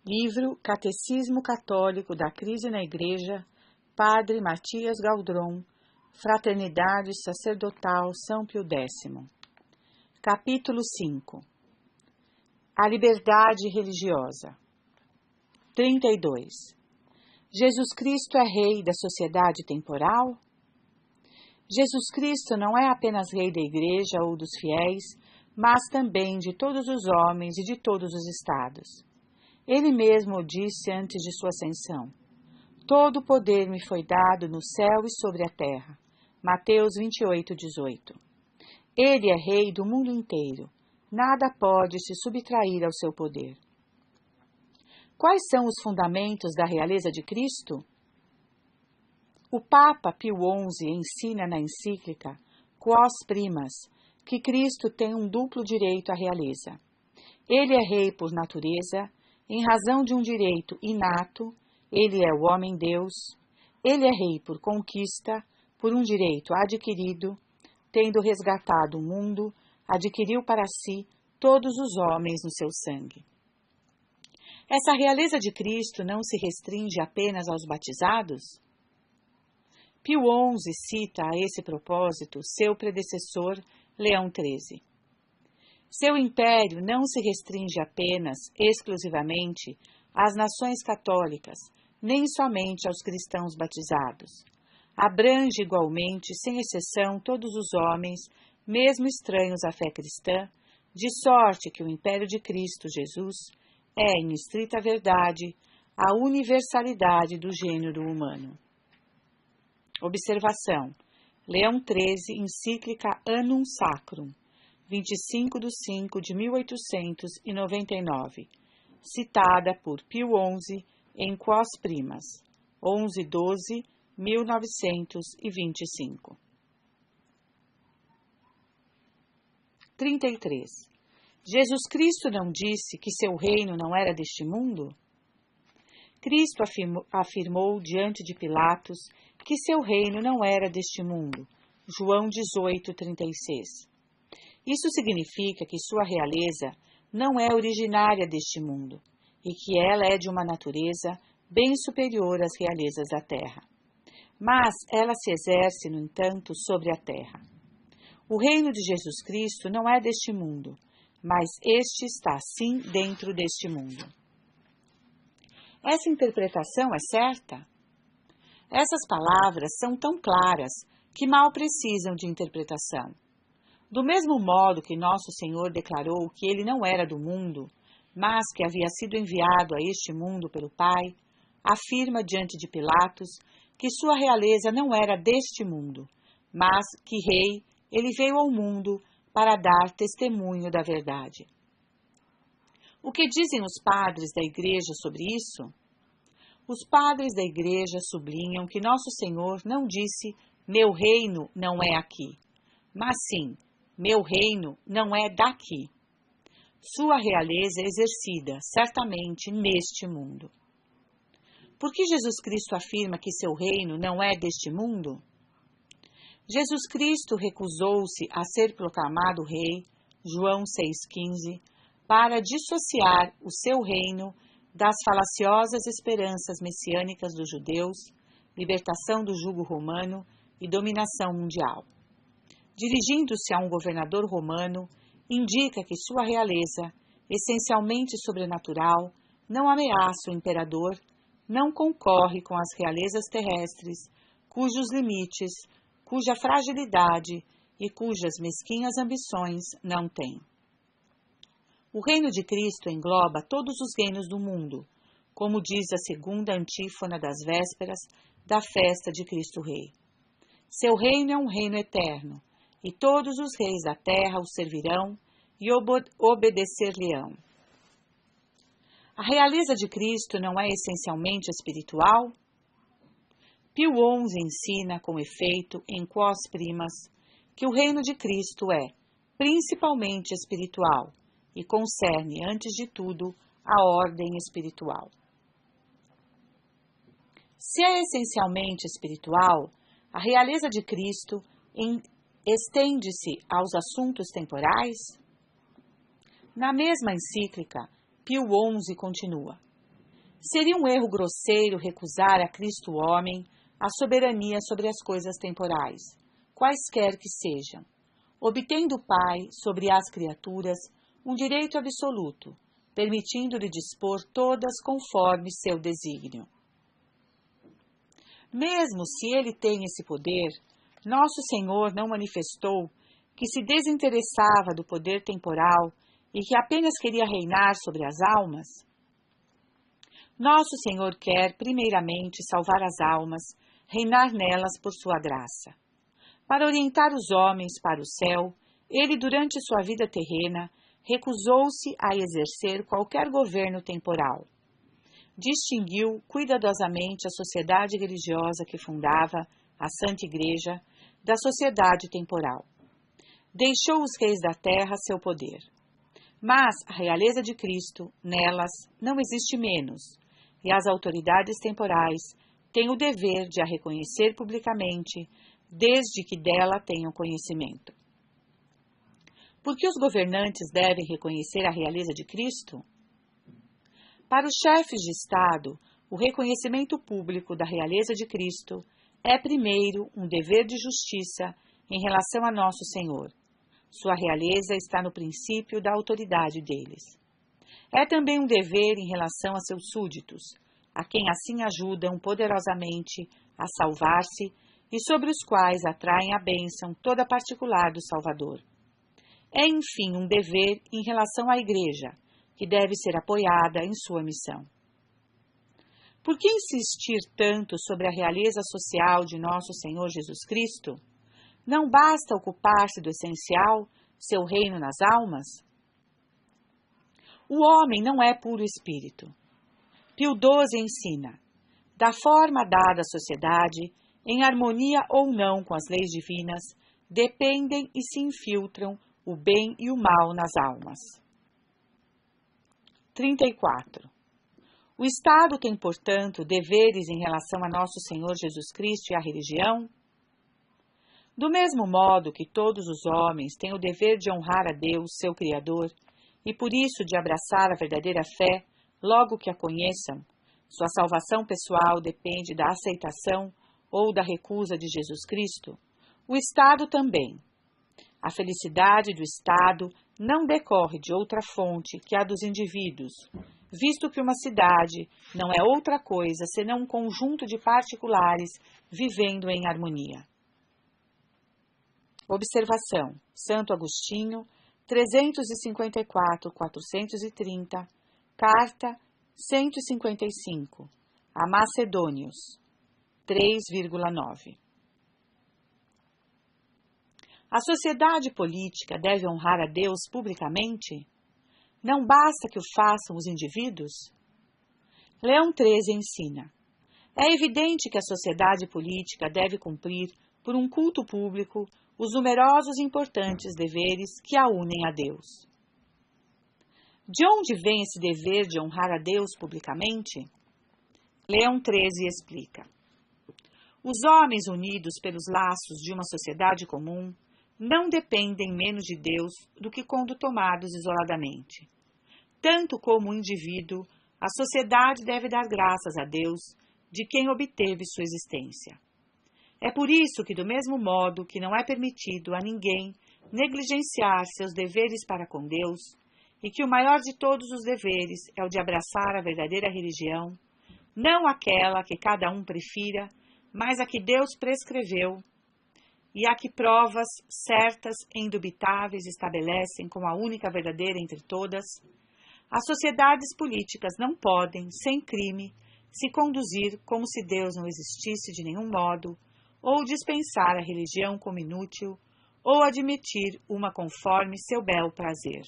Livro Catecismo Católico da Crise na Igreja, Padre Matias Galdron, Fraternidade Sacerdotal São Pio X. Capítulo 5. A Liberdade Religiosa. 32. Jesus Cristo é Rei da sociedade temporal? Jesus Cristo não é apenas Rei da Igreja ou dos fiéis, mas também de todos os homens e de todos os estados. Ele mesmo disse antes de sua ascensão: todo o poder me foi dado no céu e sobre a terra. Mateus 28:18. Ele é Rei do mundo inteiro. Nada pode se subtrair ao seu poder. Quais são os fundamentos da realeza de Cristo? O Papa Pio XI ensina na encíclica Quos Primas que Cristo tem um duplo direito à realeza. Ele é Rei por natureza, em razão de um direito inato. Ele é o homem-deus. Ele é Rei por conquista, por um direito adquirido. Tendo resgatado o mundo, adquiriu para si todos os homens no seu sangue. Essa realeza de Cristo não se restringe apenas aos batizados? Pio XI cita a esse propósito seu predecessor, Leão XIII. Seu império não se restringe apenas, exclusivamente, às nações católicas, nem somente aos cristãos batizados. Abrange igualmente, sem exceção, todos os homens, mesmo estranhos à fé cristã, de sorte que o império de Cristo Jesus é, em estrita verdade, a universalidade do gênero humano. Observação: Leão XIII, encíclica Annum Sacrum, 25/5/1899, citada por Pio XI em Quos Primas, 11/12/1925. 33. Jesus Cristo não disse que seu reino não era deste mundo? Cristo afirmou diante de Pilatos que seu reino não era deste mundo. João 18:36. Isso significa que sua realeza não é originária deste mundo e que ela é de uma natureza bem superior às realezas da terra. Mas ela se exerce, no entanto, sobre a terra. O reino de Jesus Cristo não é deste mundo, mas este está sim dentro deste mundo. Essa interpretação é certa? Essas palavras são tão claras que mal precisam de interpretação. Do mesmo modo que nosso Senhor declarou que ele não era do mundo, mas que havia sido enviado a este mundo pelo Pai, afirma diante de Pilatos que sua realeza não era deste mundo, mas que Rei, ele veio ao mundo para dar testemunho da verdade. O que dizem os padres da Igreja sobre isso? Os padres da Igreja sublinham que nosso Senhor não disse: meu reino não é aqui, mas sim: meu reino não é daqui. Sua realeza é exercida, certamente, neste mundo. Por que Jesus Cristo afirma que seu reino não é deste mundo? Jesus Cristo recusou-se a ser proclamado rei, João 6,15, para dissociar o seu reino das falaciosas esperanças messiânicas dos judeus, libertação do jugo romano e dominação mundial. Dirigindo-se a um governador romano, indica que sua realeza, essencialmente sobrenatural, não ameaça o imperador, não concorre com as realezas terrestres, cujos limites, cuja fragilidade e cujas mesquinhas ambições não tem. O reino de Cristo engloba todos os reinos do mundo, como diz a segunda antífona das vésperas da festa de Cristo Rei. Seu reino é um reino eterno, e todos os reis da terra o servirão e obedecer-lhe-ão. A realeza de Cristo não é essencialmente espiritual? Pio XI ensina, com efeito, em Quos Primas, que o reino de Cristo é principalmente espiritual e concerne, antes de tudo, a ordem espiritual. Se é essencialmente espiritual, a realeza de Cristo estende-se aos assuntos temporais? Na mesma encíclica, Pio XI continua: Seria um erro grosseiro recusar a Cristo homem a soberania sobre as coisas temporais, quaisquer que sejam, obtendo o Pai sobre as criaturas um direito absoluto, permitindo-lhe dispor todas conforme seu desígnio. Mesmo se ele tem esse poder, nosso Senhor não manifestou que se desinteressava do poder temporal e que apenas queria reinar sobre as almas? Nosso Senhor quer, primeiramente, salvar as almas, reinar nelas por sua graça. Para orientar os homens para o céu, ele, durante sua vida terrena, recusou-se a exercer qualquer governo temporal. Distinguiu cuidadosamente a sociedade religiosa que fundava, a Santa Igreja, da sociedade temporal. Deixou os reis da terra seu poder. Mas a realeza de Cristo, nelas, não existe menos, e as autoridades temporais têm o dever de a reconhecer publicamente, desde que dela tenham conhecimento. Por que os governantes devem reconhecer a realeza de Cristo? Para os chefes de Estado, o reconhecimento público da realeza de Cristo é, primeiro, um dever de justiça em relação a nosso Senhor. Sua realeza está no princípio da autoridade deles. É também um dever em relação a seus súditos, a quem assim ajudam poderosamente a salvar-se e sobre os quais atraem a bênção toda particular do Salvador. É, enfim, um dever em relação à Igreja, que deve ser apoiada em sua missão. Por que insistir tanto sobre a realeza social de nosso Senhor Jesus Cristo? Não basta ocupar-se do essencial, seu reino nas almas? O homem não é puro espírito. Pio XII ensina: da forma dada à sociedade, em harmonia ou não com as leis divinas, dependem e se infiltram o bem e o mal nas almas. 34. O Estado tem, portanto, deveres em relação a nosso Senhor Jesus Cristo e à religião? Do mesmo modo que todos os homens têm o dever de honrar a Deus, seu Criador, e por isso de abraçar a verdadeira fé, logo que a conheçam, sua salvação pessoal depende da aceitação ou da recusa de Jesus Cristo, o Estado também. A felicidade do Estado não decorre de outra fonte que a dos indivíduos, visto que uma cidade não é outra coisa senão um conjunto de particulares vivendo em harmonia. Observação: Santo Agostinho, 354-430, carta 155, a Macedônios, 3,9. A sociedade política deve honrar a Deus publicamente? Não basta que o façam os indivíduos? Leão XIII ensina: é evidente que a sociedade política deve cumprir, por um culto público, os numerosos e importantes deveres que a unem a Deus. De onde vem esse dever de honrar a Deus publicamente? Leão XIII explica: os homens unidos pelos laços de uma sociedade comum não dependem menos de Deus do que quando tomados isoladamente. Tanto como o indivíduo, a sociedade deve dar graças a Deus, de quem obteve sua existência. É por isso que, do mesmo modo que não é permitido a ninguém negligenciar seus deveres para com Deus, e que o maior de todos os deveres é o de abraçar a verdadeira religião, não aquela que cada um prefira, mas a que Deus prescreveu, e a que provas certas e indubitáveis estabelecem como a única verdadeira entre todas, as sociedades políticas não podem, sem crime, se conduzir como se Deus não existisse de nenhum modo, ou dispensar a religião como inútil, ou admitir uma conforme seu bel prazer.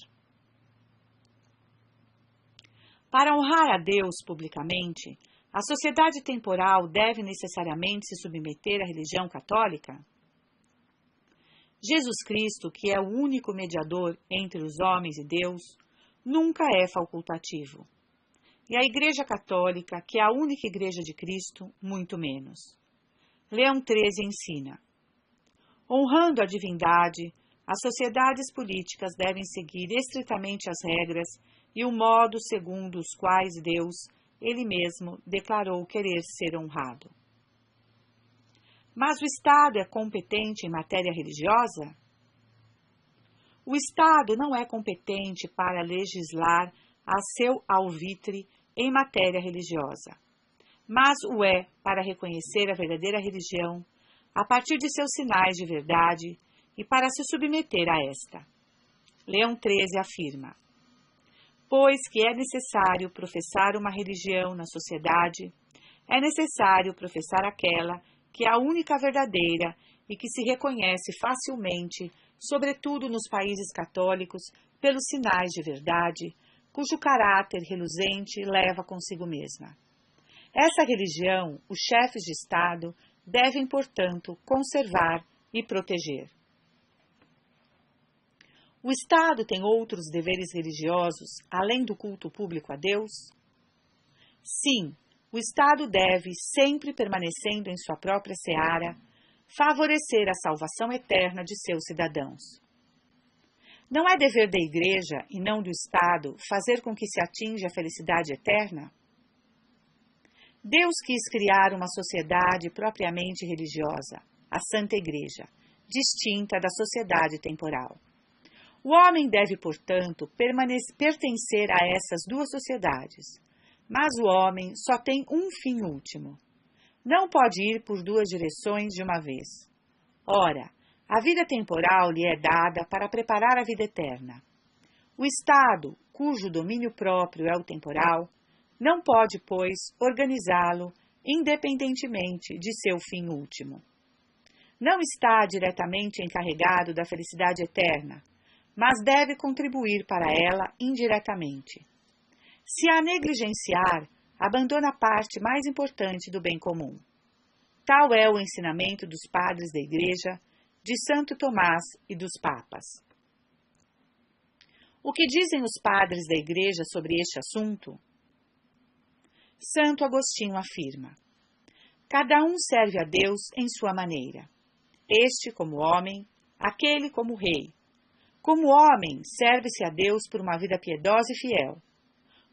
Para honrar a Deus publicamente, a sociedade temporal deve necessariamente se submeter à religião católica? Jesus Cristo, que é o único mediador entre os homens e Deus, nunca é facultativo. E a Igreja Católica, que é a única Igreja de Cristo, muito menos. Leão XIII ensina: honrando a divindade, as sociedades políticas devem seguir estritamente as regras e o modo segundo os quais Deus, ele mesmo declarou querer ser honrado. Mas o Estado é competente em matéria religiosa? O Estado não é competente para legislar a seu alvitre em matéria religiosa, mas o é para reconhecer a verdadeira religião a partir de seus sinais de verdade e para se submeter a esta. Leão XIII afirma: pois que é necessário professar uma religião na sociedade, é necessário professar aquela que é a única verdadeira e que se reconhece facilmente, sobretudo nos países católicos, pelos sinais de verdade, cujo caráter reluzente leva consigo mesma. Essa religião, os chefes de Estado devem, portanto, conservar e proteger. O Estado tem outros deveres religiosos, além do culto público a Deus? Sim, o Estado deve, sempre permanecendo em sua própria seara, favorecer a salvação eterna de seus cidadãos. Não é dever da Igreja, e não do Estado, fazer com que se atinja a felicidade eterna? Deus quis criar uma sociedade propriamente religiosa, a Santa Igreja, distinta da sociedade temporal. O homem deve, portanto, pertencer a essas duas sociedades, mas o homem só tem um fim último. Não pode ir por duas direções de uma vez. Ora, a vida temporal lhe é dada para preparar a vida eterna. O Estado, cujo domínio próprio é o temporal, não pode, pois, organizá-lo independentemente de seu fim último. Não está diretamente encarregado da felicidade eterna, mas deve contribuir para ela indiretamente. Se a negligenciar, abandona a parte mais importante do bem comum. Tal é o ensinamento dos padres da Igreja, de Santo Tomás e dos papas. O que dizem os padres da Igreja sobre este assunto? Santo Agostinho afirma: cada um serve a Deus em sua maneira, este como homem, aquele como rei. Como homem, serve-se a Deus por uma vida piedosa e fiel.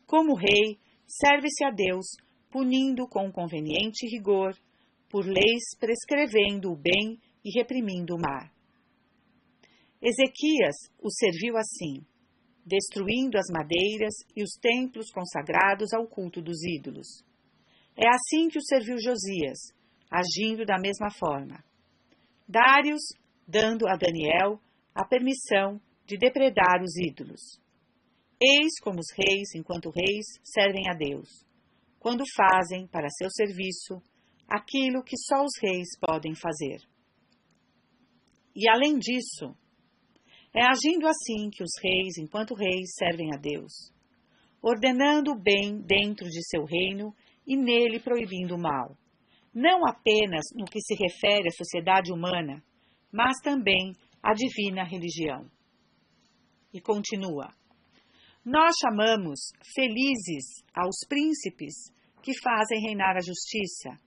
Como rei, serve-se a Deus punindo com conveniente rigor, por leis prescrevendo o bem e reprimindo o mal. Ezequias o serviu assim, destruindo as madeiras e os templos consagrados ao culto dos ídolos. É assim que o serviu Josias, agindo da mesma forma. Dários, dando a Daniel a permissão de depredar os ídolos. Eis como os reis, enquanto reis, servem a Deus, quando fazem, para seu serviço, aquilo que só os reis podem fazer. E além disso, é agindo assim que os reis, enquanto reis, servem a Deus, ordenando o bem dentro de seu reino e nele proibindo o mal, não apenas no que se refere à sociedade humana, mas também à divina religião. E continua: nós chamamos felizes aos príncipes que fazem reinar a justiça,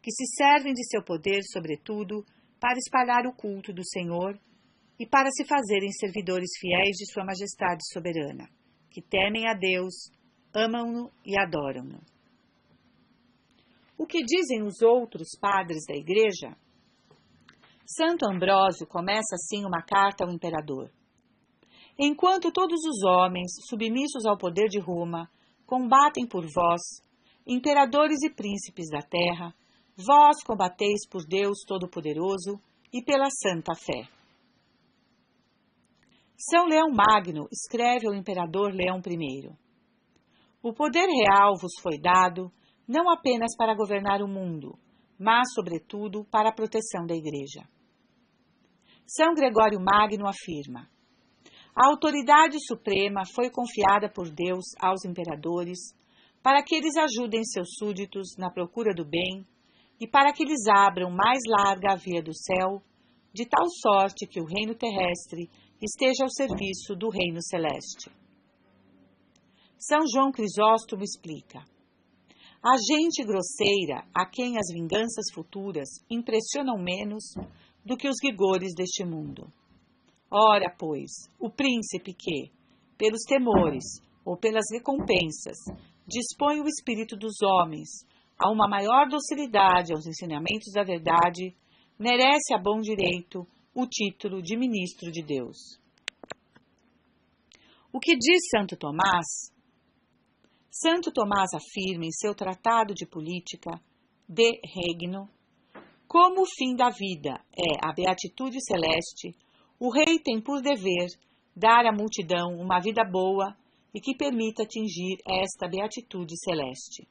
que se servem de seu poder, sobretudo, para espalhar o culto do Senhor e para se fazerem servidores fiéis de Sua Majestade soberana, que temem a Deus, amam-no e adoram-no. O que dizem os outros padres da Igreja? Santo Ambrósio começa assim uma carta ao imperador. Enquanto todos os homens, submissos ao poder de Roma, combatem por vós, imperadores e príncipes da terra, vós combateis por Deus Todo-Poderoso e pela santa fé. São Leão Magno escreve ao imperador Leão I: o poder real vos foi dado não apenas para governar o mundo, mas, sobretudo, para a proteção da Igreja. São Gregório Magno afirma: a autoridade suprema foi confiada por Deus aos imperadores para que eles ajudem seus súditos na procura do bem e para que eles abram mais larga a via do céu, de tal sorte que o reino terrestre esteja ao serviço do reino celeste. São João Crisóstomo explica: a gente grosseira a quem as vinganças futuras impressionam menos do que os rigores deste mundo. Ora, pois, o príncipe que, pelos temores ou pelas recompensas, dispõe o espírito dos homens a uma maior docilidade aos ensinamentos da verdade, merece a bom direito o título de ministro de Deus. O que diz Santo Tomás? Santo Tomás afirma em seu Tratado de Política de Regno: como o fim da vida é a beatitude celeste, o rei tem por dever dar à multidão uma vida boa e que permita atingir esta beatitude celeste.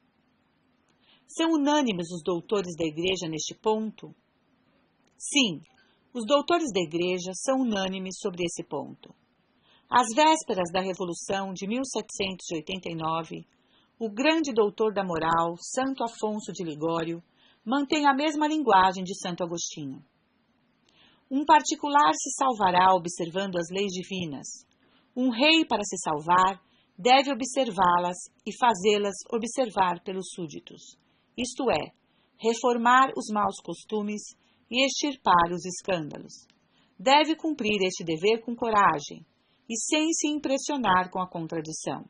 São unânimes os doutores da Igreja neste ponto? Sim, os doutores da Igreja são unânimes sobre esse ponto. Às vésperas da Revolução de 1789, o grande doutor da moral, Santo Afonso de Ligório, mantém a mesma linguagem de Santo Agostinho. Um particular se salvará observando as leis divinas. Um rei, para se salvar, deve observá-las e fazê-las observar pelos súditos, isto é, reformar os maus costumes e extirpar os escândalos. Deve cumprir este dever com coragem e sem se impressionar com a contradição.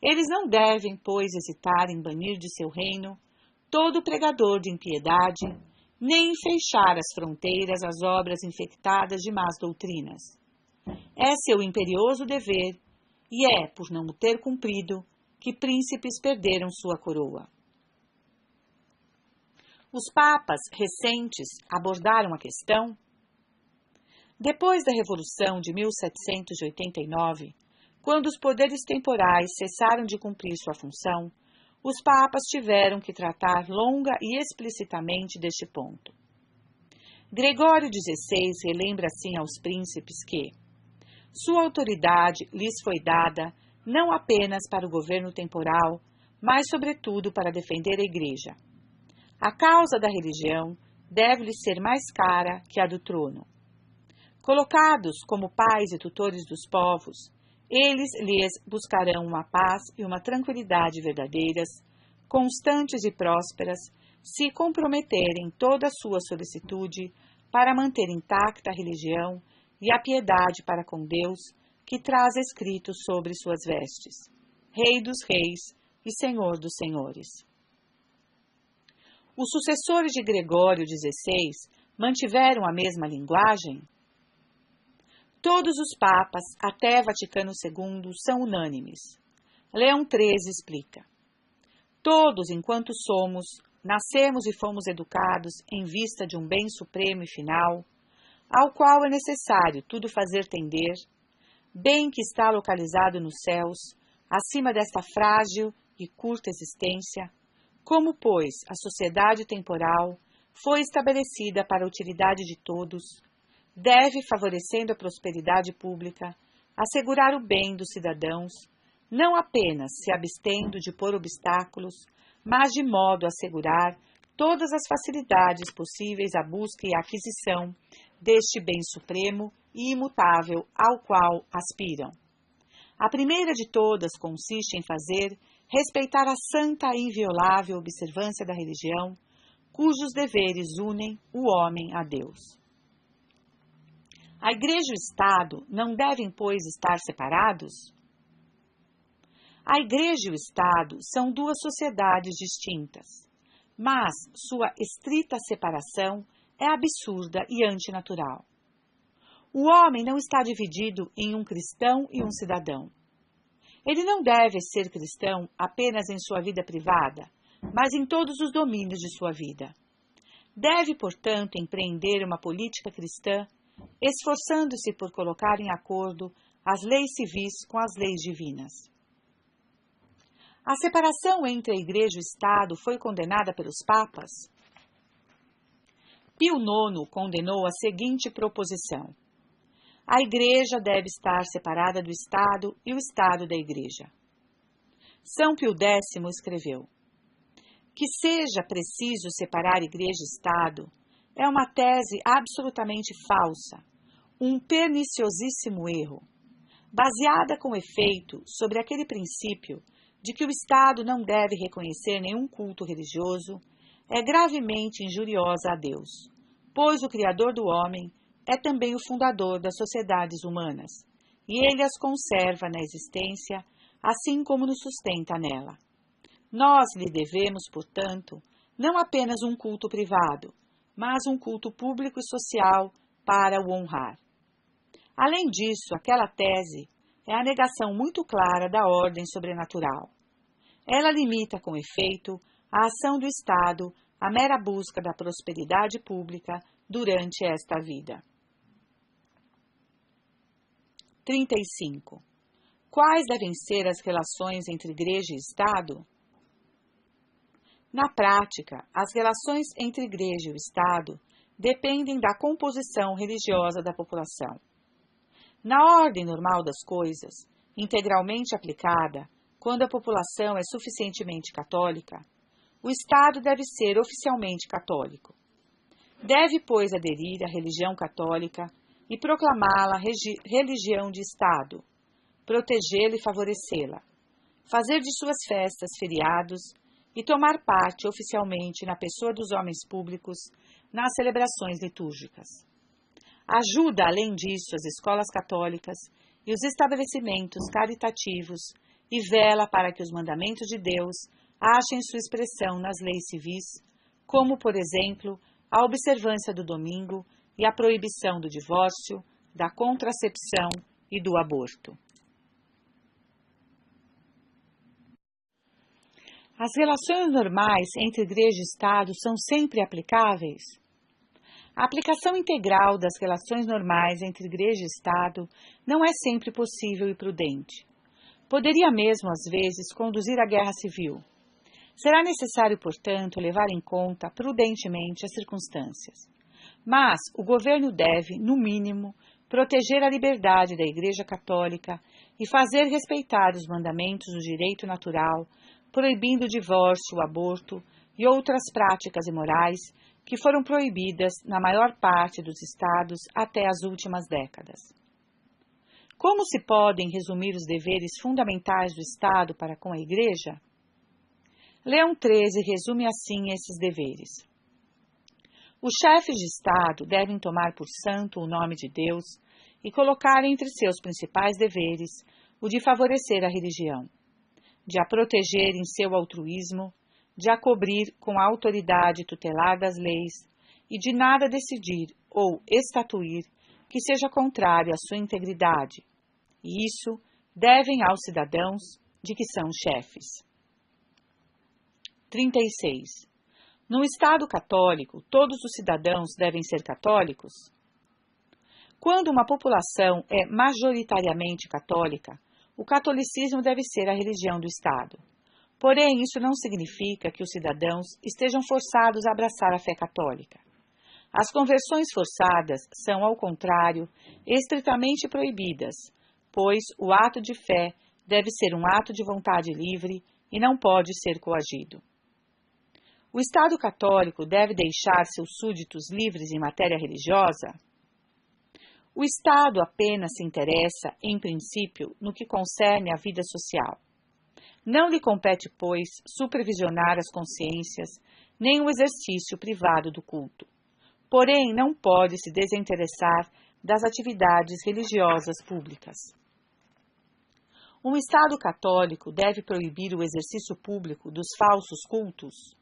Eles não devem, pois, hesitar em banir de seu reino todo pregador de impiedade, nem em fechar as fronteiras às obras infectadas de más doutrinas. É seu imperioso dever, e é, por não o ter cumprido, que príncipes perderam sua coroa. Os papas recentes abordaram a questão. Depois da Revolução de 1789, quando os poderes temporais cessaram de cumprir sua função, os papas tiveram que tratar longa e explicitamente deste ponto. Gregório XVI relembra assim aos príncipes que sua autoridade lhes foi dada não apenas para o governo temporal, mas sobretudo para defender a Igreja. A causa da religião deve-lhes ser mais cara que a do trono. Colocados como pais e tutores dos povos, eles lhes buscarão uma paz e uma tranquilidade verdadeiras, constantes e prósperas, se comprometerem toda a sua solicitude para manter intacta a religião e a piedade para com Deus, que traz escrito sobre suas vestes: Rei dos Reis e Senhor dos Senhores. Os sucessores de Gregório XVI mantiveram a mesma linguagem? Todos os papas, até Vaticano II, são unânimes. Leão XIII explica: todos, enquanto somos, nascemos e fomos educados em vista de um bem supremo e final, ao qual é necessário tudo fazer tender, bem que está localizado nos céus, acima desta frágil e curta existência, como, pois, a sociedade temporal foi estabelecida para a utilidade de todos, deve, favorecendo a prosperidade pública, assegurar o bem dos cidadãos, não apenas se abstendo de pôr obstáculos, mas de modo a assegurar todas as facilidades possíveis à busca e à aquisição deste bem supremo e imutável ao qual aspiram. A primeira de todas consiste em fazer respeitar a santa e inviolável observância da religião, cujos deveres unem o homem a Deus. A Igreja e o Estado não devem, pois, estar separados? A Igreja e o Estado são duas sociedades distintas, mas sua estrita separação é absurda e antinatural. O homem não está dividido em um cristão e um cidadão. Ele não deve ser cristão apenas em sua vida privada, mas em todos os domínios de sua vida. Deve, portanto, empreender uma política cristã, esforçando-se por colocar em acordo as leis civis com as leis divinas. A separação entre a Igreja e o Estado foi condenada pelos papas? Pio IX condenou a seguinte proposição: a Igreja deve estar separada do Estado e o Estado da Igreja. São Pio X escreveu: que seja preciso separar Igreja e Estado é uma tese absolutamente falsa, um perniciosíssimo erro, baseada com efeito sobre aquele princípio de que o Estado não deve reconhecer nenhum culto religioso, é gravemente injuriosa a Deus, pois o Criador do homem é também o fundador das sociedades humanas, e ele as conserva na existência, assim como nos sustenta nela. Nós lhe devemos, portanto, não apenas um culto privado, mas um culto público e social para o honrar. Além disso, aquela tese é a negação muito clara da ordem sobrenatural. Ela limita, com efeito, a ação do Estado à mera busca da prosperidade pública durante esta vida. 35. Quais devem ser as relações entre Igreja e Estado? Na prática, as relações entre Igreja e o Estado dependem da composição religiosa da população. Na ordem normal das coisas, integralmente aplicada, quando a população é suficientemente católica, o Estado deve ser oficialmente católico. Deve, pois, aderir à religião católica e proclamá-la religião de Estado, protegê-la e favorecê-la, fazer de suas festas feriados e tomar parte oficialmente na pessoa dos homens públicos nas celebrações litúrgicas. Ajuda, além disso, as escolas católicas e os estabelecimentos caritativos e vela para que os mandamentos de Deus achem sua expressão nas leis civis, como, por exemplo, a observância do domingo e a proibição do divórcio, da contracepção e do aborto. As relações normais entre Igreja e Estado são sempre aplicáveis? A aplicação integral das relações normais entre Igreja e Estado não é sempre possível e prudente. Poderia mesmo, às vezes, conduzir à guerra civil. Será necessário, portanto, levar em conta prudentemente as circunstâncias. Mas o governo deve, no mínimo, proteger a liberdade da Igreja Católica e fazer respeitar os mandamentos do direito natural, proibindo o divórcio, o aborto e outras práticas imorais que foram proibidas na maior parte dos estados até as últimas décadas. Como se podem resumir os deveres fundamentais do Estado para com a Igreja? Leão XIII resume assim esses deveres. Os chefes de Estado devem tomar por santo o nome de Deus e colocar entre seus principais deveres o de favorecer a religião, de a proteger em seu altruísmo, de a cobrir com a autoridade tutelar das leis e de nada decidir ou estatuir que seja contrário à sua integridade. E isso devem aos cidadãos de que são chefes. 36. No Estado católico, todos os cidadãos devem ser católicos? Quando uma população é majoritariamente católica, o catolicismo deve ser a religião do Estado. Porém, isso não significa que os cidadãos estejam forçados a abraçar a fé católica. As conversões forçadas são, ao contrário, estritamente proibidas, pois o ato de fé deve ser um ato de vontade livre e não pode ser coagido. O Estado católico deve deixar seus súditos livres em matéria religiosa? O Estado apenas se interessa, em princípio, no que concerne à vida social. Não lhe compete, pois, supervisionar as consciências, nem o exercício privado do culto. Porém, não pode se desinteressar das atividades religiosas públicas. Um Estado católico deve proibir o exercício público dos falsos cultos?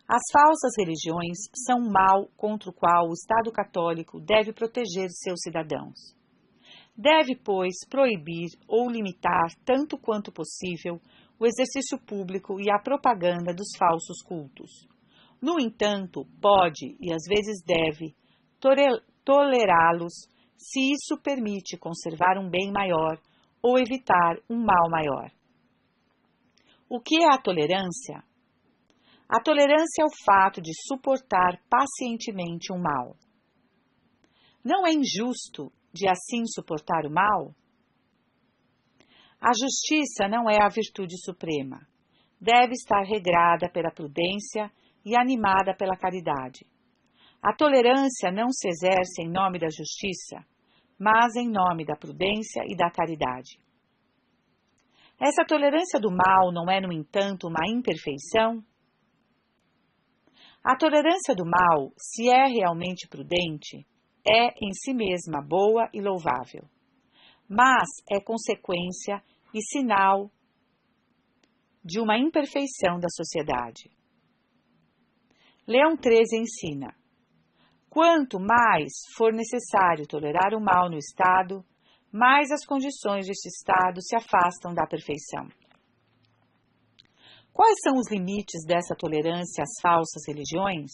As falsas religiões são um mal contra o qual o Estado católico deve proteger seus cidadãos. Deve, pois, proibir ou limitar, tanto quanto possível, o exercício público e a propaganda dos falsos cultos. No entanto, pode e às vezes deve tolerá-los se isso permite conservar um bem maior ou evitar um mal maior. O que é a tolerância? A tolerância é o fato de suportar pacientemente um mal. Não é injusto de assim suportar o mal? A justiça não é a virtude suprema. Deve estar regrada pela prudência e animada pela caridade. A tolerância não se exerce em nome da justiça, mas em nome da prudência e da caridade. Essa tolerância do mal não é, no entanto, uma imperfeição? A tolerância do mal, se é realmente prudente, é em si mesma boa e louvável, mas é consequência e sinal de uma imperfeição da sociedade. Leão XIII ensina: quanto mais for necessário tolerar o mal no Estado, mais as condições deste Estado se afastam da perfeição. Quais são os limites dessa tolerância às falsas religiões?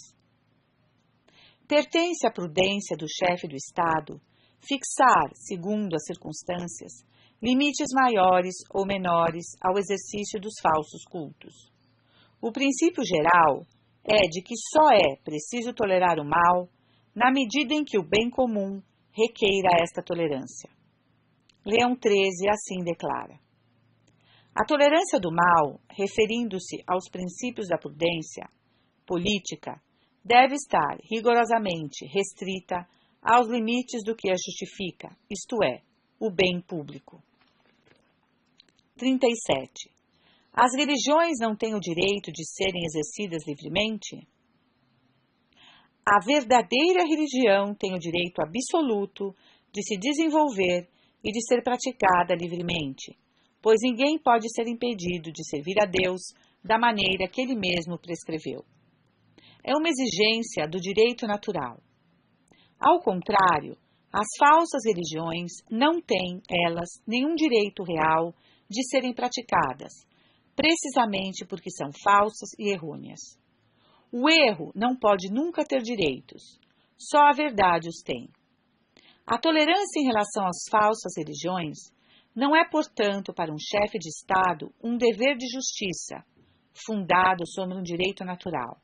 Pertence à prudência do chefe do Estado fixar, segundo as circunstâncias, limites maiores ou menores ao exercício dos falsos cultos. O princípio geral é de que só é preciso tolerar o mal na medida em que o bem comum requeira esta tolerância. Leão XIII assim declara: a tolerância do mal, referindo-se aos princípios da prudência política, deve estar rigorosamente restrita aos limites do que a justifica, isto é, o bem público. 37. As religiões não têm o direito de serem exercidas livremente? A verdadeira religião tem o direito absoluto de se desenvolver e de ser praticada livremente, pois ninguém pode ser impedido de servir a Deus da maneira que Ele mesmo prescreveu. É uma exigência do direito natural. Ao contrário, as falsas religiões não têm, elas, nenhum direito real de serem praticadas, precisamente porque são falsas e errôneas. O erro não pode nunca ter direitos, só a verdade os tem. A tolerância em relação às falsas religiões não é, portanto, para um chefe de Estado um dever de justiça, fundado sobre um direito natural,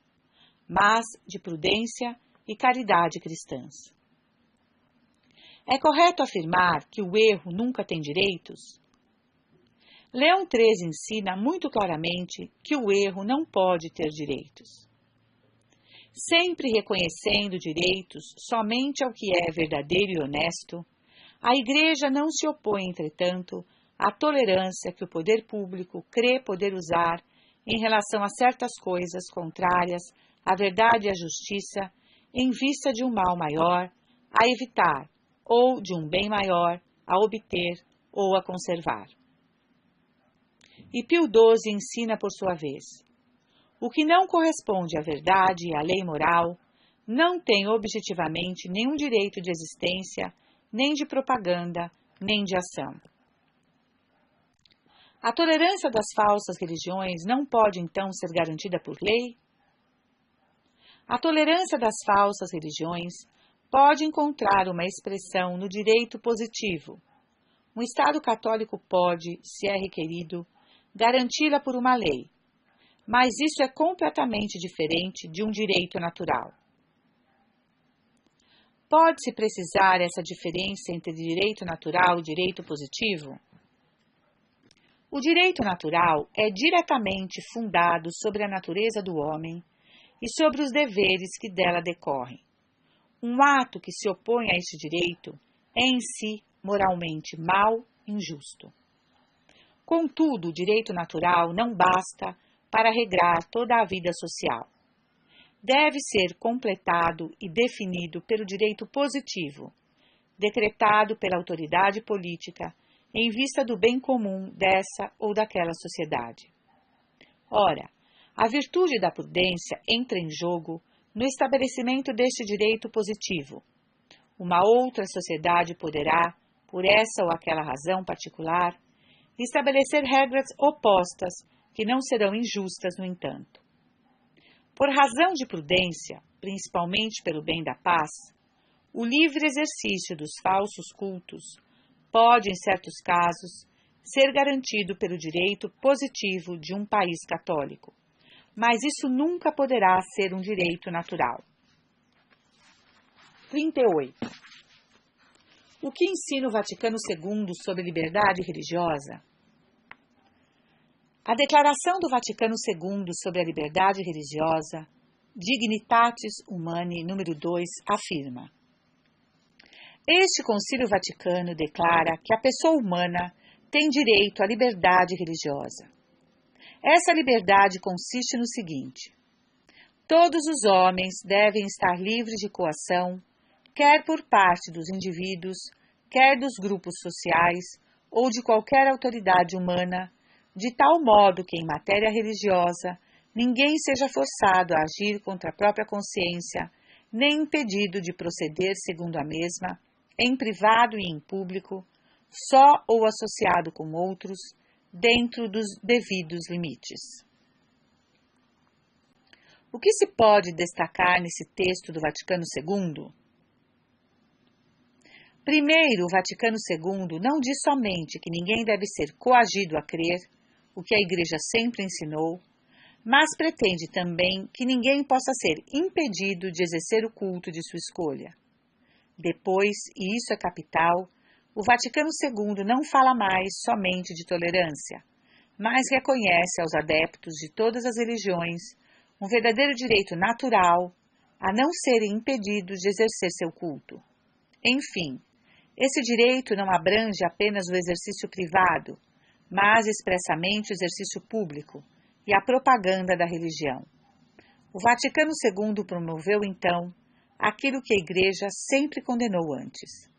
mas de prudência e caridade cristãs. É correto afirmar que o erro nunca tem direitos? Leão XIII ensina muito claramente que o erro não pode ter direitos. Sempre reconhecendo direitos somente ao que é verdadeiro e honesto, a Igreja não se opõe, entretanto, à tolerância que o poder público crê poder usar em relação a certas coisas contrárias à verdade e à justiça, em vista de um mal maior a evitar ou de um bem maior a obter ou a conservar. E Pio XII ensina por sua vez: o que não corresponde à verdade e à lei moral não tem objetivamente nenhum direito de existência, nem de propaganda, nem de ação. A tolerância das falsas religiões não pode então ser garantida por lei? A tolerância das falsas religiões pode encontrar uma expressão no direito positivo. Um Estado católico pode, se é requerido, garanti-la por uma lei, mas isso é completamente diferente de um direito natural. Pode-se precisar essa diferença entre direito natural e direito positivo? O direito natural é diretamente fundado sobre a natureza do homem e sobre os deveres que dela decorrem. Um ato que se opõe a este direito é em si moralmente mau e injusto. Contudo, o direito natural não basta para regrar toda a vida social. Deve ser completado e definido pelo direito positivo, decretado pela autoridade política em vista do bem comum dessa ou daquela sociedade. Ora, a virtude da prudência entra em jogo no estabelecimento deste direito positivo. Uma outra sociedade poderá, por essa ou aquela razão particular, estabelecer regras opostas que não serão injustas, no entanto. Por razão de prudência, principalmente pelo bem da paz, o livre exercício dos falsos cultos pode, em certos casos, ser garantido pelo direito positivo de um país católico, mas isso nunca poderá ser um direito natural. 38. O que ensina o Vaticano II sobre liberdade religiosa? A Declaração do Vaticano II sobre a liberdade religiosa, Dignitatis Humanae, número 2, afirma: este Concílio Vaticano declara que a pessoa humana tem direito à liberdade religiosa. Essa liberdade consiste no seguinte: todos os homens devem estar livres de coação, quer por parte dos indivíduos, quer dos grupos sociais ou de qualquer autoridade humana, de tal modo que, em matéria religiosa, ninguém seja forçado a agir contra a própria consciência, nem impedido de proceder segundo a mesma, em privado e em público, só ou associado com outros, dentro dos devidos limites. O que se pode destacar nesse texto do Vaticano II? Primeiro, o Vaticano II não diz somente que ninguém deve ser coagido a crer, o que a Igreja sempre ensinou, mas pretende também que ninguém possa ser impedido de exercer o culto de sua escolha. Depois, e isso é capital, o Vaticano II não fala mais somente de tolerância, mas reconhece aos adeptos de todas as religiões um verdadeiro direito natural a não serem impedidos de exercer seu culto. Enfim, esse direito não abrange apenas o exercício privado, mas expressamente o exercício público e a propaganda da religião. O Vaticano II promoveu, então, aquilo que a Igreja sempre condenou antes.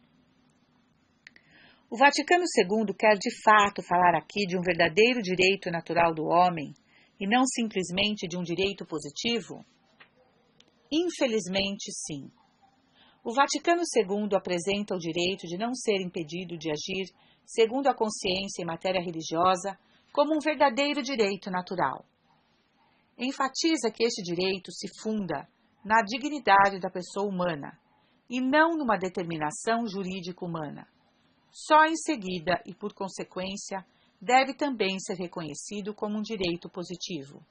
O Vaticano II quer de fato falar aqui de um verdadeiro direito natural do homem e não simplesmente de um direito positivo? Infelizmente, sim. O Vaticano II apresenta o direito de não ser impedido de agir segundo a consciência em matéria religiosa como um verdadeiro direito natural. Enfatiza que este direito se funda na dignidade da pessoa humana e não numa determinação jurídica humana. Só em seguida e por consequência deve também ser reconhecido como um direito positivo.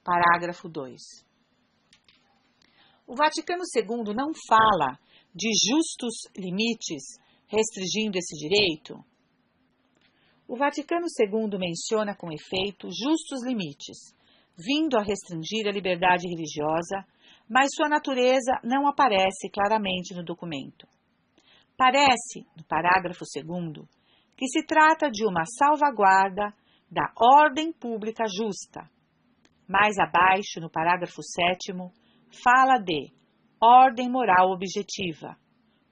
Parágrafo 2. O Vaticano II não fala de justos limites restringindo esse direito. O Vaticano II menciona com efeito justos limites, vindo a restringir a liberdade religiosa, mas sua natureza não aparece claramente no documento. Parece, no parágrafo 2º, que se trata de uma salvaguarda da ordem pública justa. Mais abaixo, no parágrafo 7º, fala de ordem moral objetiva,